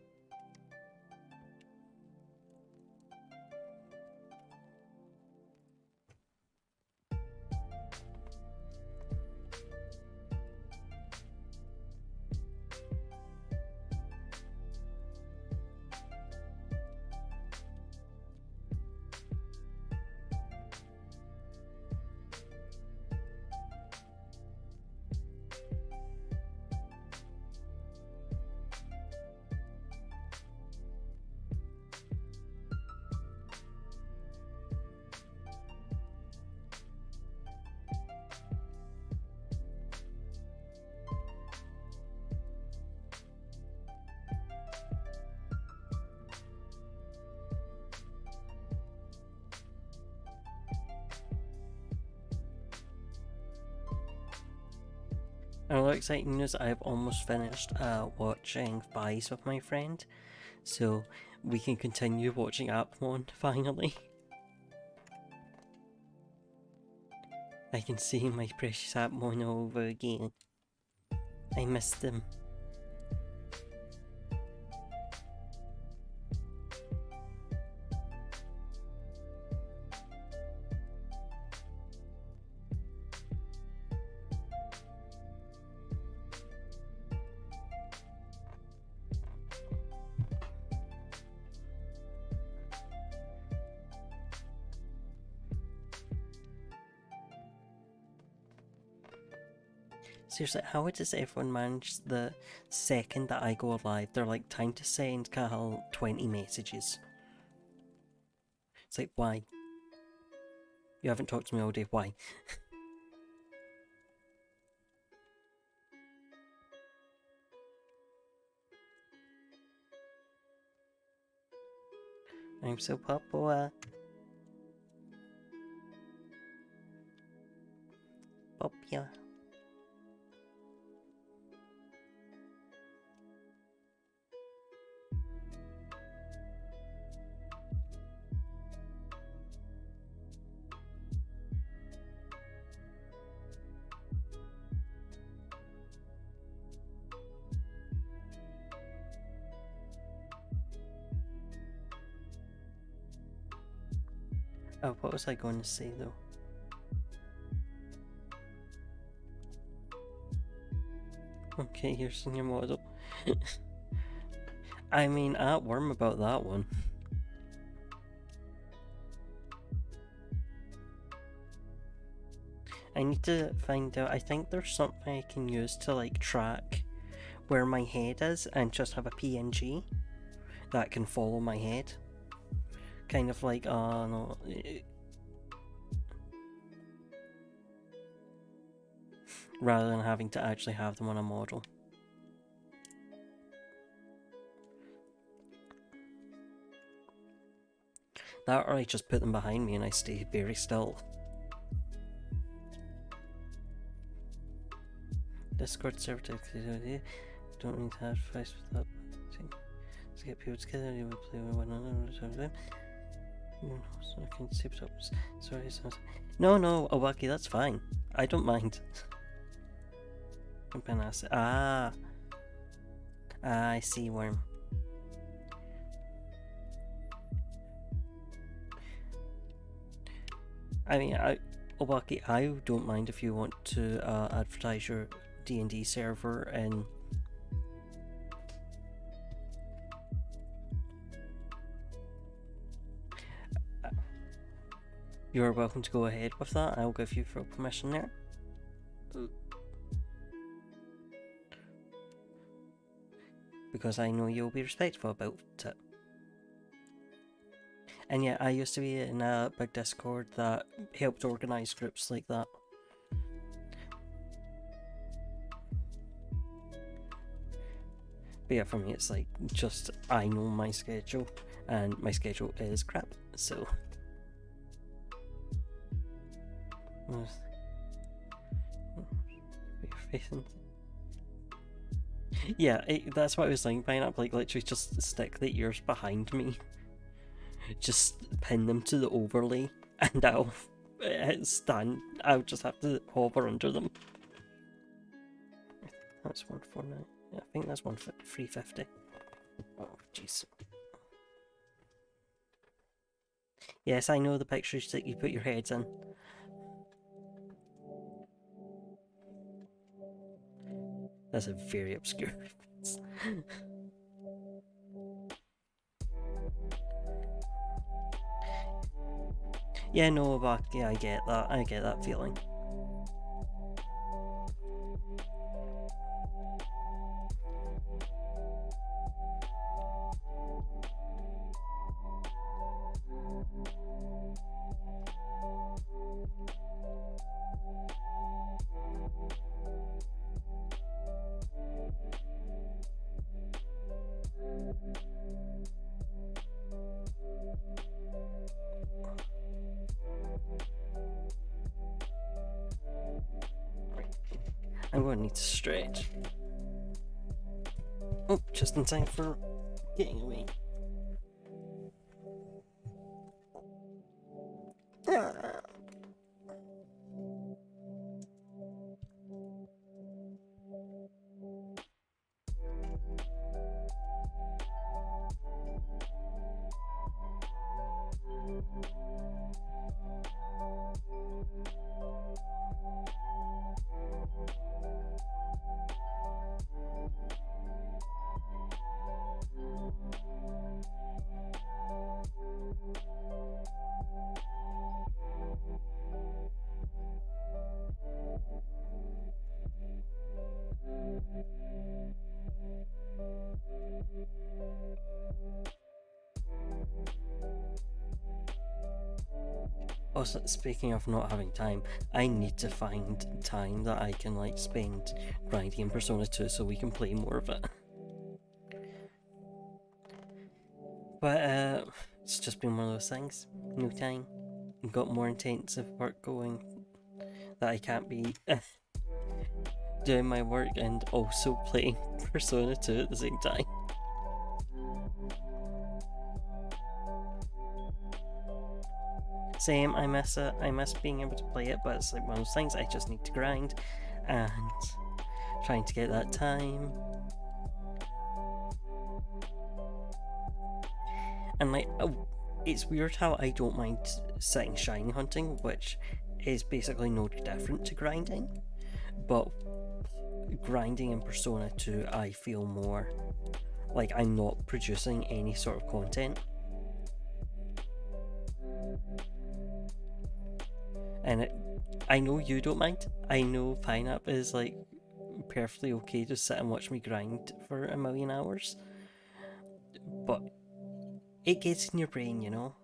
Another exciting news, I've almost finished watching Vice with my friend, so we can continue watching Apmon finally. I can see my precious Apmon over again. I missed him. Seriously, how does everyone manage the second that I go live? They're like, time to send Cahill 20 messages. It's like, why? You haven't talked to me all day, why? I'm so popular. Popular. Oh, what was I going to say though? Okay, here's your model. I mean, at worm about that one. I need to find out, I think there's something I can use to like track where my head is and just have a PNG that can follow my head. Kind of like, no. Rather than having to actually have them on a model. That or I just put them behind me and I stay very still. Discord server don't need to have fights with that. To get people together, you will play with one another. So I can see what's up. Sorry, no, Owaki, that's fine. I don't mind. I see worm. I mean, Owaki, I don't mind if you want to advertise your D&D server and you're welcome to go ahead with that. I'll give you full permission there. Because I know you'll be respectful about it. And yeah, I used to be in a big Discord that helped organise groups like that. But yeah, for me it's like, just I know my schedule, and my schedule is crap, so... Yeah, that's what I was saying, Pineapple, like literally just stick the ears behind me. Just pin them to the overlay and I'll just have to hover under them. That's 149. Yeah, I think that's 350. Oh, jeez. Yes, I know the pictures that you put your heads in. That's a very obscure reference. Yeah, no, but yeah, I get that feeling. I'm going to need to stretch. Oh, just in time for getting away. Ah. Also, speaking of not having time, I need to find time that I can like spend grinding in Persona 2 so we can play more of it. But it's just been one of those things. No time. Got more intensive work going that I can't be doing my work and also playing Persona 2 at the same time. Same, I miss it. I miss being able to play it, but it's like one of those things I just need to grind and trying to get that time. And like, it's weird how I don't mind sitting shiny hunting, which is basically no different to grinding, but grinding in Persona 2 I feel more like I'm not producing any sort of content. And I know you don't mind. I know Pineapple is like perfectly okay to sit and watch me grind for a million hours, but it gets in your brain, you know?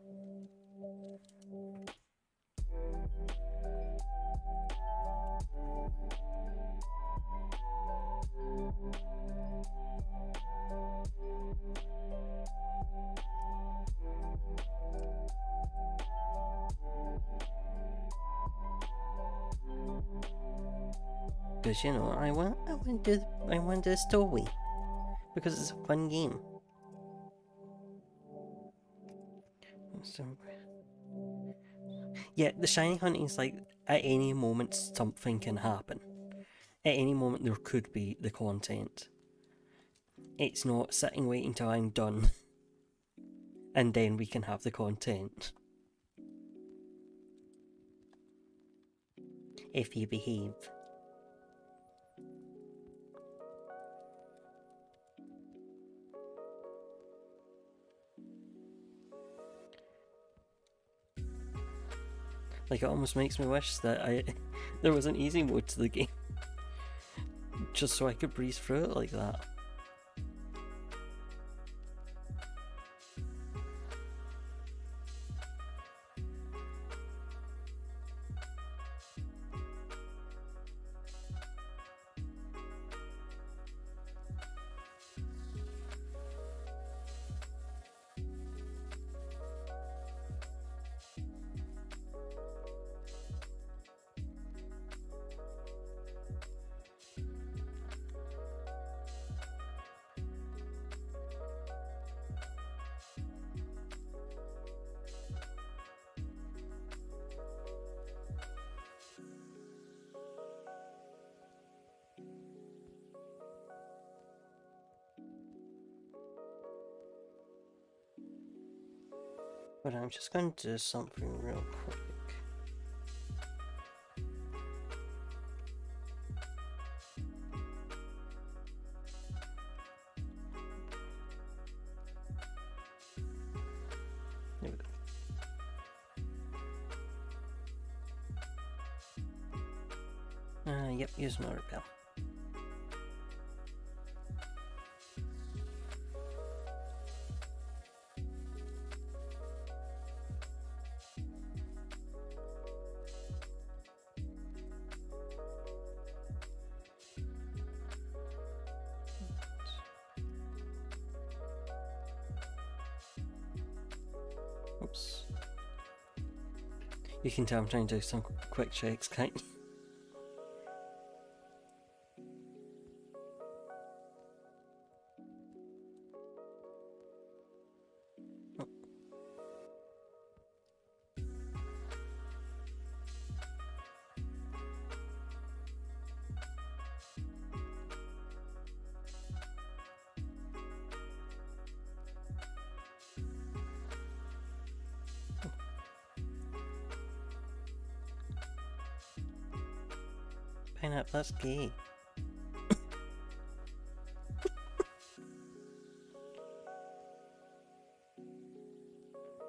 Because you know, I want to do the story because it's a fun game. So, yeah, the shiny hunting is like at any moment something can happen. At any moment there could be the content. It's not sitting waiting till I'm done and then we can have the content. If you behave. Like, it almost makes me wish that there was an easy mode to the game. Just so I could breeze through it like that. But I'm just going to do something real quick. There we go. Yep, use my repel. Oops. You can tell I'm trying to do some quick checks, can't you? Pineapple, that's gay.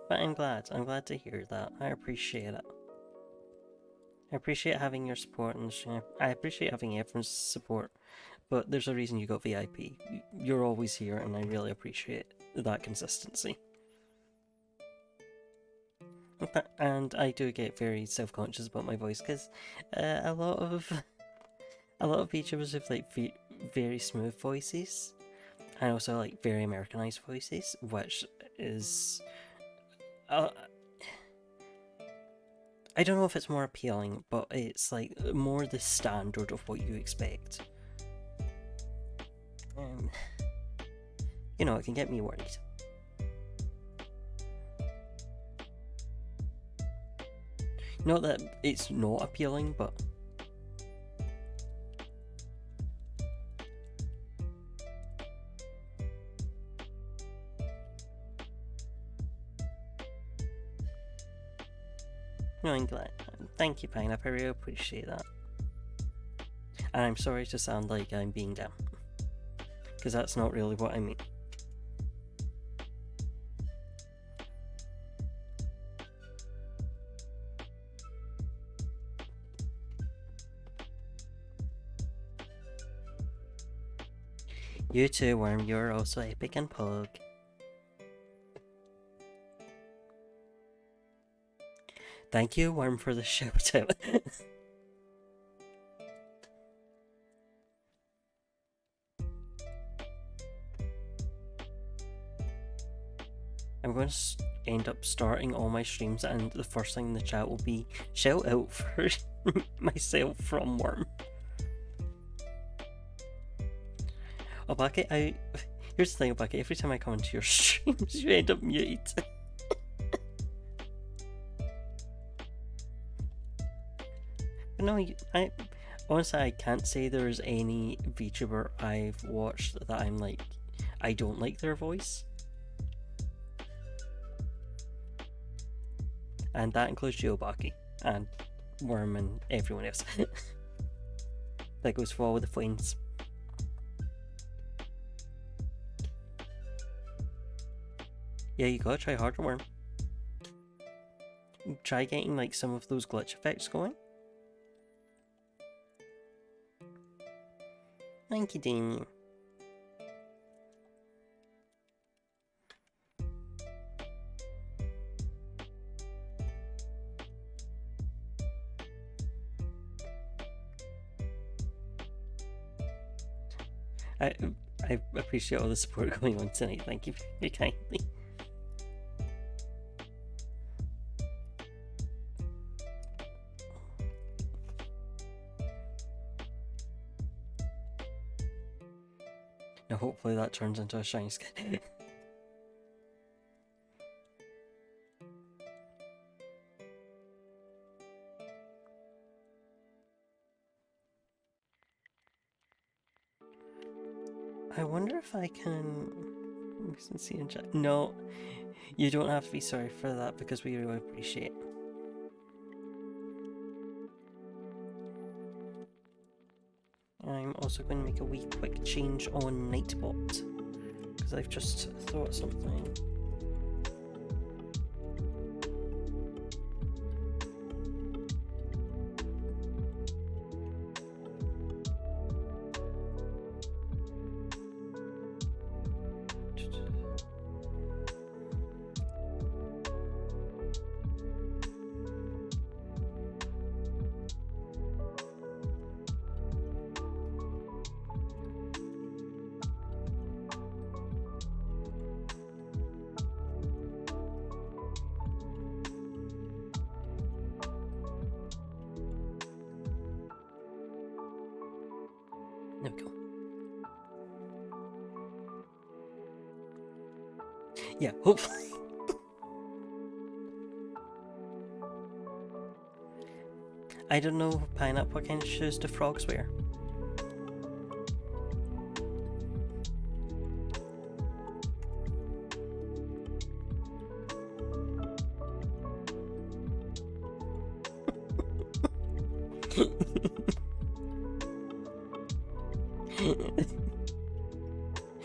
But I'm glad to hear that. I appreciate it. I appreciate having your support and I appreciate having everyone's support. But there's a reason you got VIP. You're always here and I really appreciate that consistency. And I do get very self-conscious about my voice because a lot of VTubers have like very smooth voices and also like very Americanized voices, which is I don't know if it's more appealing, but it's like more the standard of what you expect. You know, it can get me worried. Not that it's not appealing, but no, I'm glad. Thank you, Pineapple. I really appreciate that. And I'm sorry to sound like I'm being dumb, because that's not really what I mean. You too, Worm. You're also epic and pug. Thank you, Worm, for the shout out. I'm going to end up starting all my streams, and the first thing in the chat will be shout out for myself from Worm. Oh, Bucket, here's the thing, Bucket. Every time I come into your streams, you end up muted. No, honestly, I can't say there's any VTuber I've watched that I'm like, I don't like their voice. And that includes Geobaki and Worm and everyone else. That goes for all the flames. Yeah, you gotta try harder, Worm. Try getting like some of those glitch effects going. Thank you, Damien. I appreciate all the support going on tonight. Thank you very kindly. Now hopefully that turns into a shiny skin. I wonder if I can see in chat. No, you don't have to be sorry for that because we really appreciate it. I'm also going to make a wee quick change on Nightbot because I've just thought something. There we go. Yeah, hopefully. I don't know, Pineapple, what kind of shoes do frogs wear?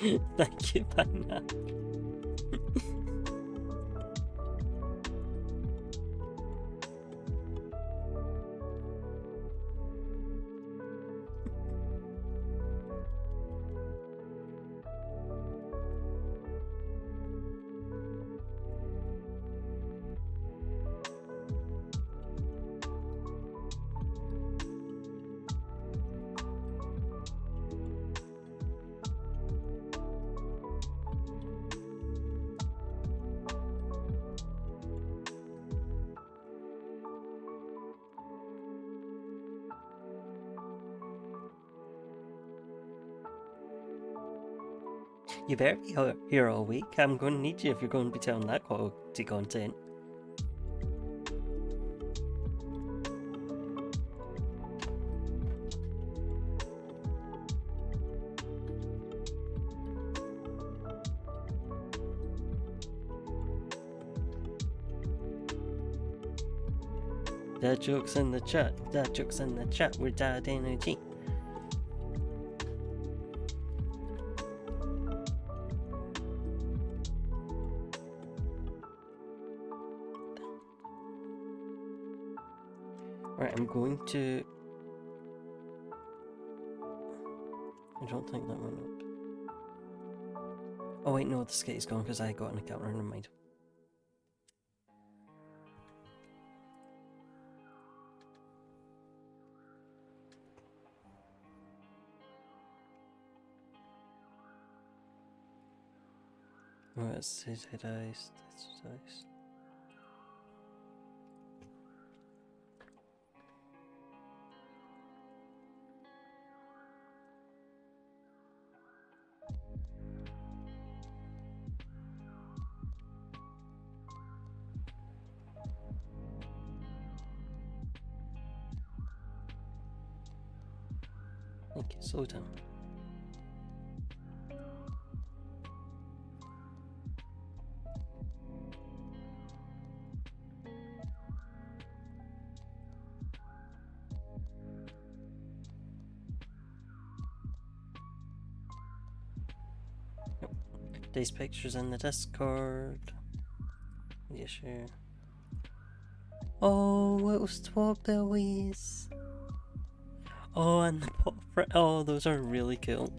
Thank you, Pineapple. You better be here all week. I'm going to need you if you're going to be telling that quality content. Dad jokes in the chat. Dad jokes in the chat. We're dad energy. Right, I'm going to... I don't think that went up. Oh wait, no, the Skitty's gone because I got an account. Never mind. Oh, it's his head eyes. That's his eyes. Thank you, slow down. These pictures in the Discord. Yeah, sure. Oh, little swap bellies. Oh, and the pop. Oh, those are really cool.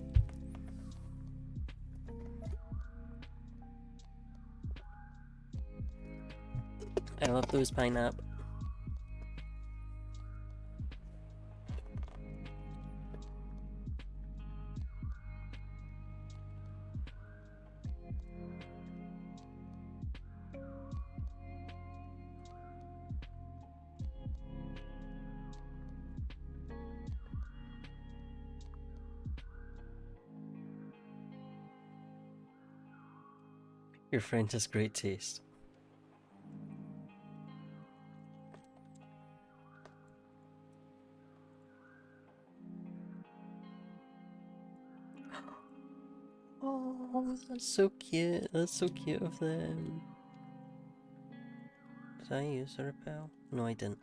I love those pineapple. Your friend has great taste. Oh, that's so cute. That's so cute of them. Did I use a repel? No, I didn't.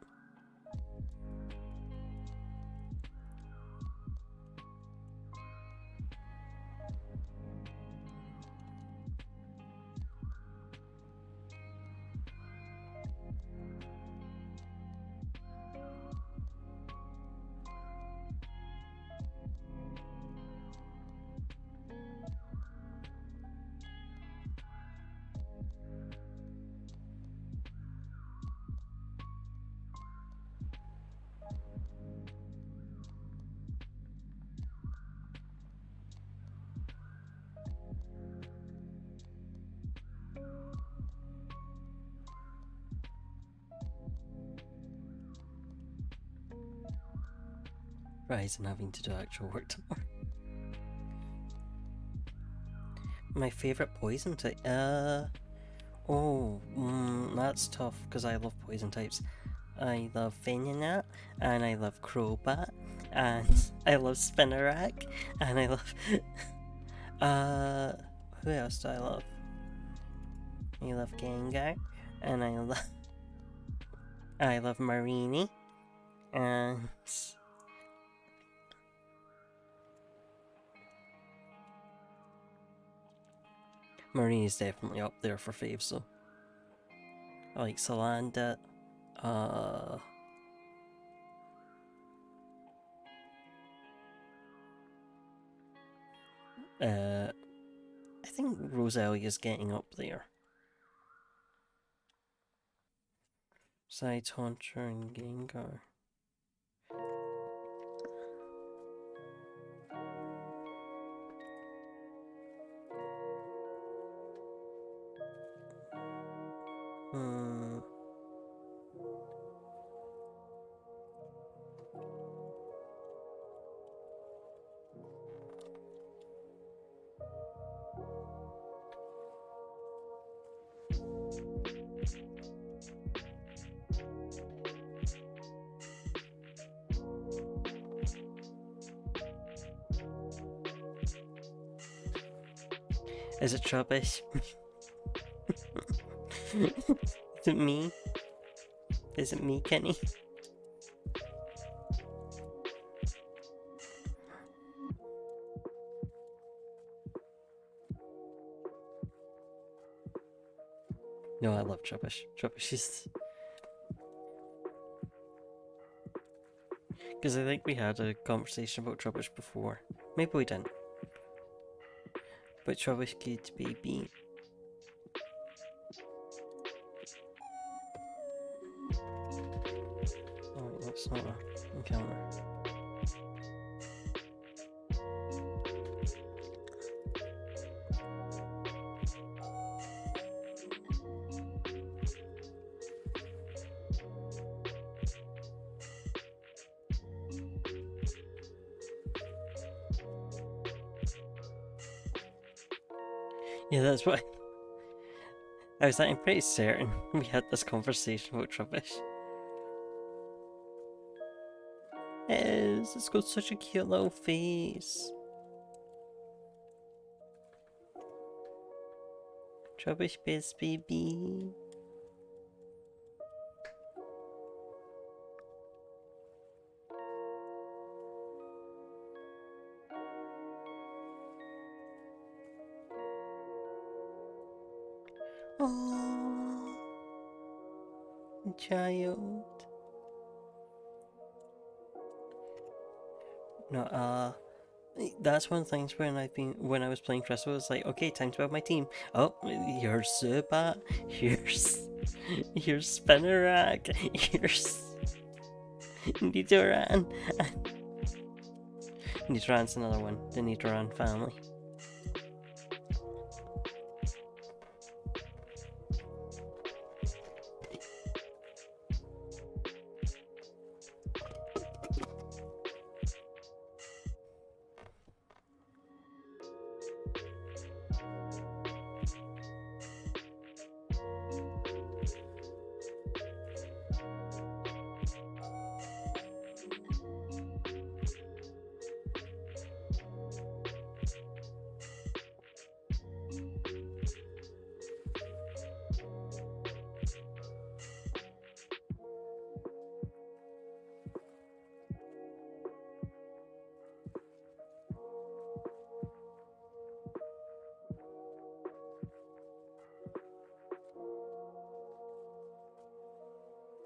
Rise and having to do actual work tomorrow. My favourite poison type? That's tough because I love poison types. I love Venonat, and I love Crobat, and I love Spinnerack, and I love... who else do I love? I love Gengar, and I love Marini, and... Marine is definitely up there for faves, though. I like Salanda. I think Rosalie is getting up there. Besides Haunter and Gengar. Is it Trubbish? Is it me? Is it me, Kenny? No, I love Trubbish. Trubbish is... Because I think we had a conversation about Trubbish before. Maybe we didn't. But Trubbish could be beat. Oh, that's not an encounter. Yeah, that's what I was like, I'm pretty certain we had this conversation about Trubbish. It is, it's got such a cute little face. Trubbish best baby. Oh, child. No, that's one of the things when I was playing Crystal, it's like, okay, time to build my team. Oh, here's Zubat, here's Spinnerack, here's Nidoran. Nidoran's another one, the Nidoran family.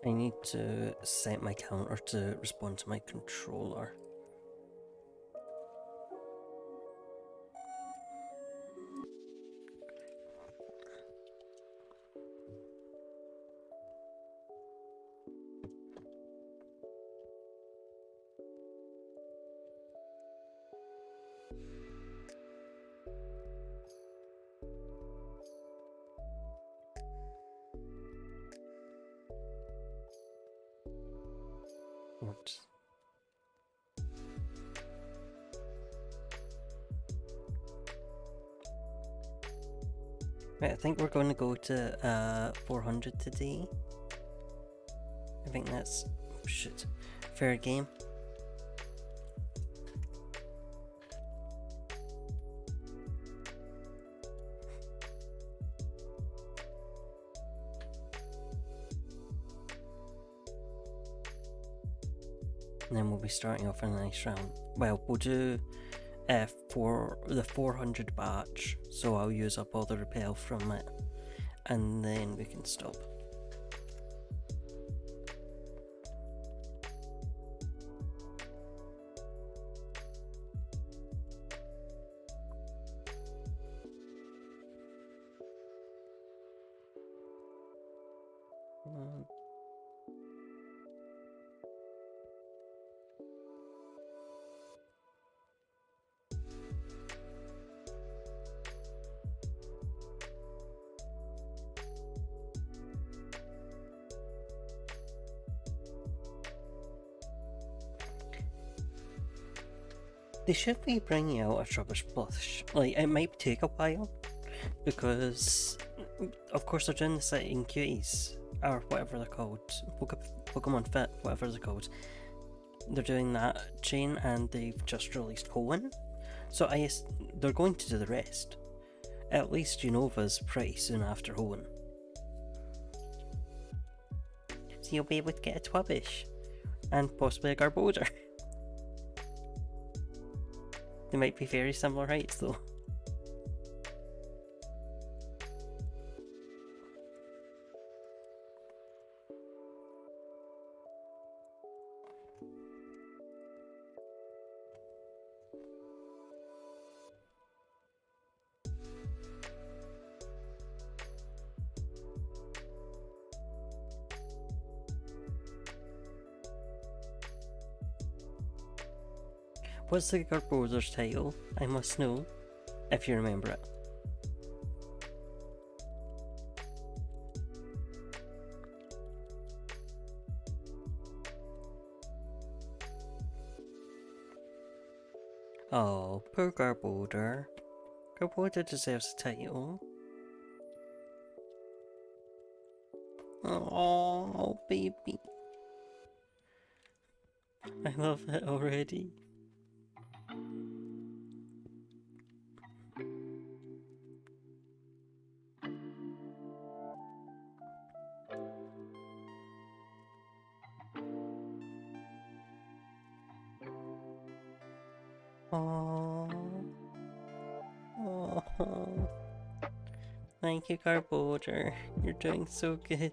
I need to set my counter to respond to my controller. Oops. Right, I think we're going to go to 400 today. I think that's fair game. And then we'll be starting off in a nice round. Well, we'll do for the 400 batch, so I'll use up all the repel from it, and then we can stop. They should be bringing out a Trubbish Plush. Like, it might take a while, because, of course, they're doing the City Cuties, or whatever they're called, Pokemon Fit, whatever they're called. They're doing that chain, and they've just released Hoenn, so I guess they're going to do the rest. At least Unova's pretty soon after Hoenn. So you'll be able to get a Twubbish, and possibly a Garbodor. They might be very similar heights though. What's the Garbodor's title? I must know, if you remember it. Oh, poor Garbodor. Garbodor deserves a title. Oh, baby. I love it already. Oh, oh, thank you, Garbodor. You're doing so good.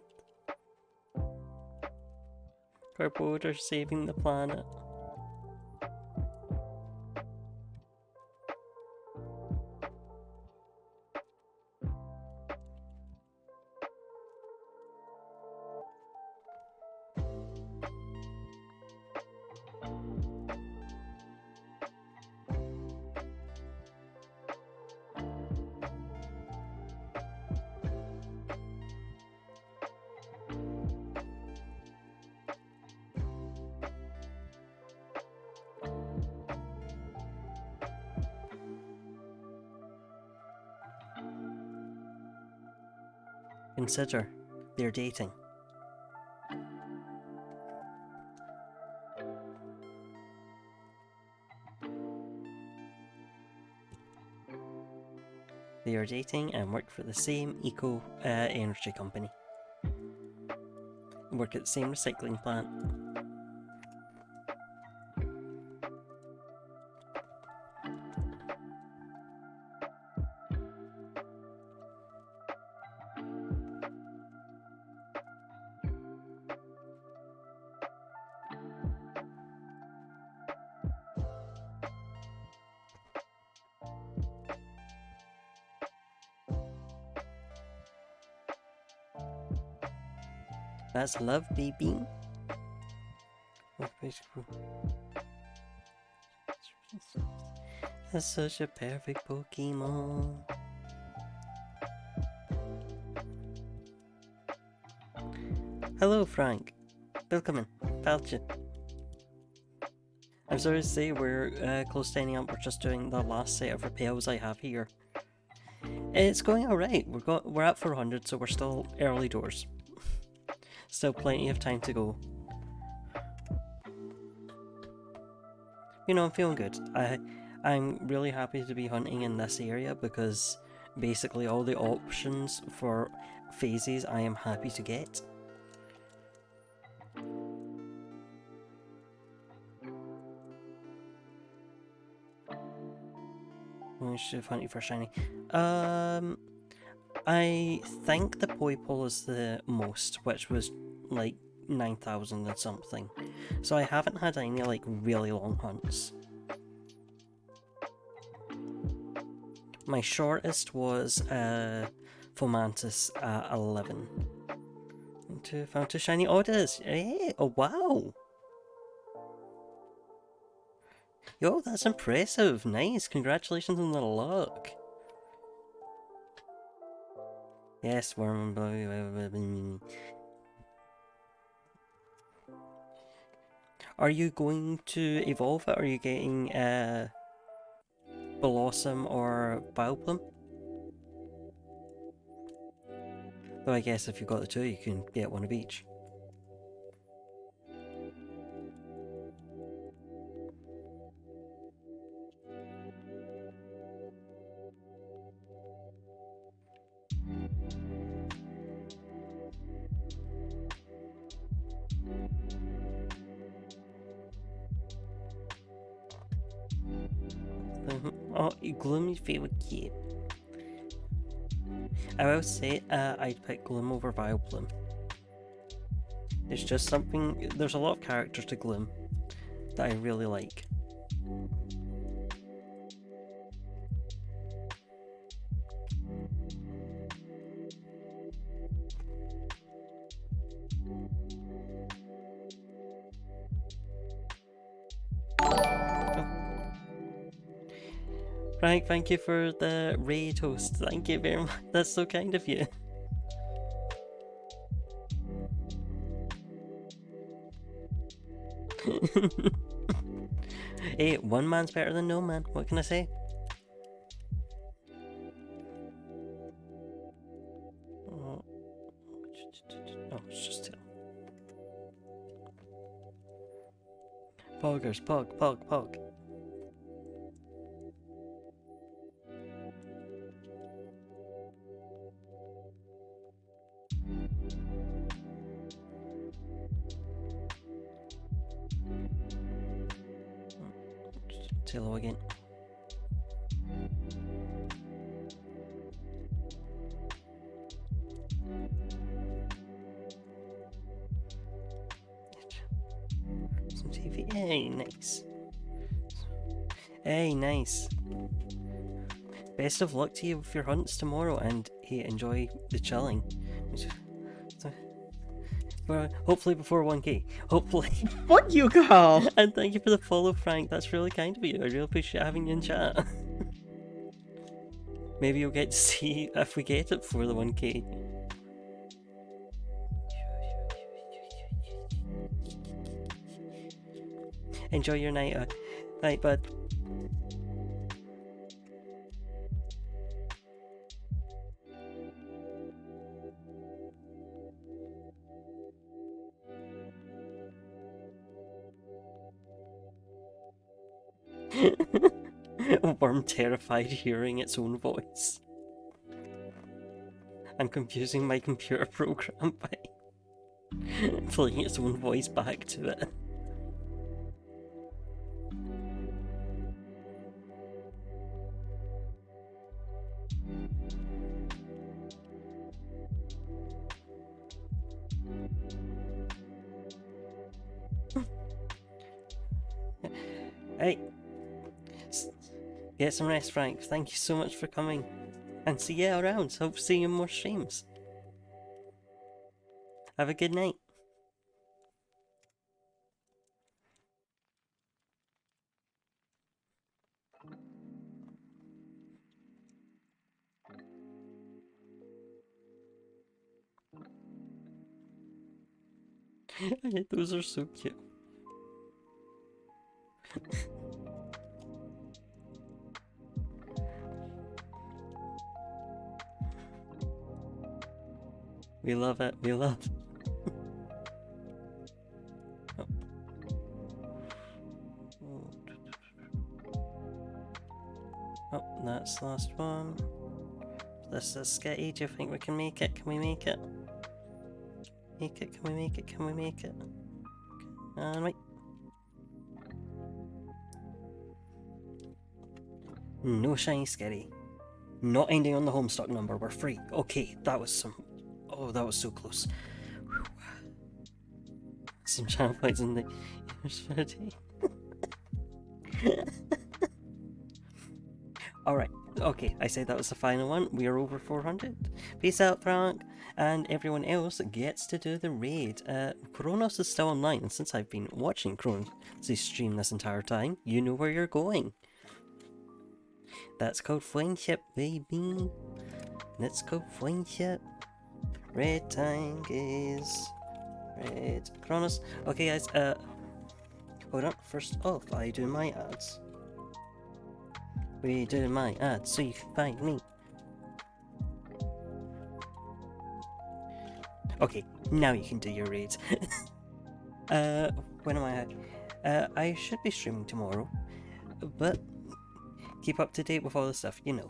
Garbodor saving the planet. Consider, they're dating. They are dating and work for the same energy company. Work at the same recycling plant. That's love, baby. That's such a perfect Pokemon. Hello, Frank. Welcome. Falcon. I'm sorry to say we're close to ending up. We're just doing the last set of repels I have here. It's going alright. We're at 400, so we're still early doors. Still plenty of time to go. You know, I'm feeling good. I'm really happy to be hunting in this area because basically all the options for phases I am happy to get. managed to find you for shiny. I think the Poipole is the most, which was like 9,000 and something. So I haven't had any like really long hunts. My shortest was Fomantis at 11. Found two shiny orders. Hey, oh wow! Yo, that's impressive. Nice. Congratulations on the luck. Yes, worm. Are you going to evolve it? Are you getting Blossom or Vileplume? Though I guess if you've got the two, you can get one of each. Oh, Gloomy's favourite kid. I will say I'd pick Gloom over Vileplume. It's just something. There's a lot of characters to Gloom that I really like. Frank, thank you for the raid host. Thank you very much. That's so kind of you. Hey, one man's better than no man. What can I say? Oh, it's just tail. Poggers, pog, pog, pog. Tailo again. Some TV. Hey, nice. Hey, nice. Best of luck to you with your hunts tomorrow, and hey, enjoy the chilling. Hopefully before 1k. Hopefully. Fuck you, Carl! And thank you for the follow, Frank. That's really kind of you. I really appreciate having you in chat. Maybe you'll get to see if we get it before the 1k. Enjoy your night, night, bud. Worm terrified hearing its own voice. I'm confusing my computer program by playing its own voice back to it. Hey, get some rest, Frank. Thank you so much for coming. And see you around. Hope to see you in more streams. Have a good night. Those are so cute. We love it. We love it. Oh, that's the last one. This is Skitty. Do you think we can make it? Can we make it? Make it? Can we make it? Can we make it? And wait. No shiny Skitty. Not ending on the Homestuck number, we're free. Okay, that was some... Oh, that was so close. Whew. Some channel points in the university. Alright, okay, I said that was the final one. We are over 400. Peace out, Frank. And everyone else gets to do the raid. Kronos is still online, and since I've been watching Kronos' stream this entire time, you know where you're going. That's called friendship, baby. That's called friendship. Red tank is... Red Kronos. Okay, guys, hold on. First off, I do my ads. We do my ads so you can find me. Okay, now you can do your raids. When am I at? I should be streaming tomorrow, but keep up to date with all the stuff, you know.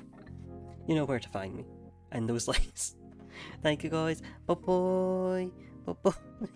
You know where to find me. And those likes. Thank you guys. Bye bye. Bye bye.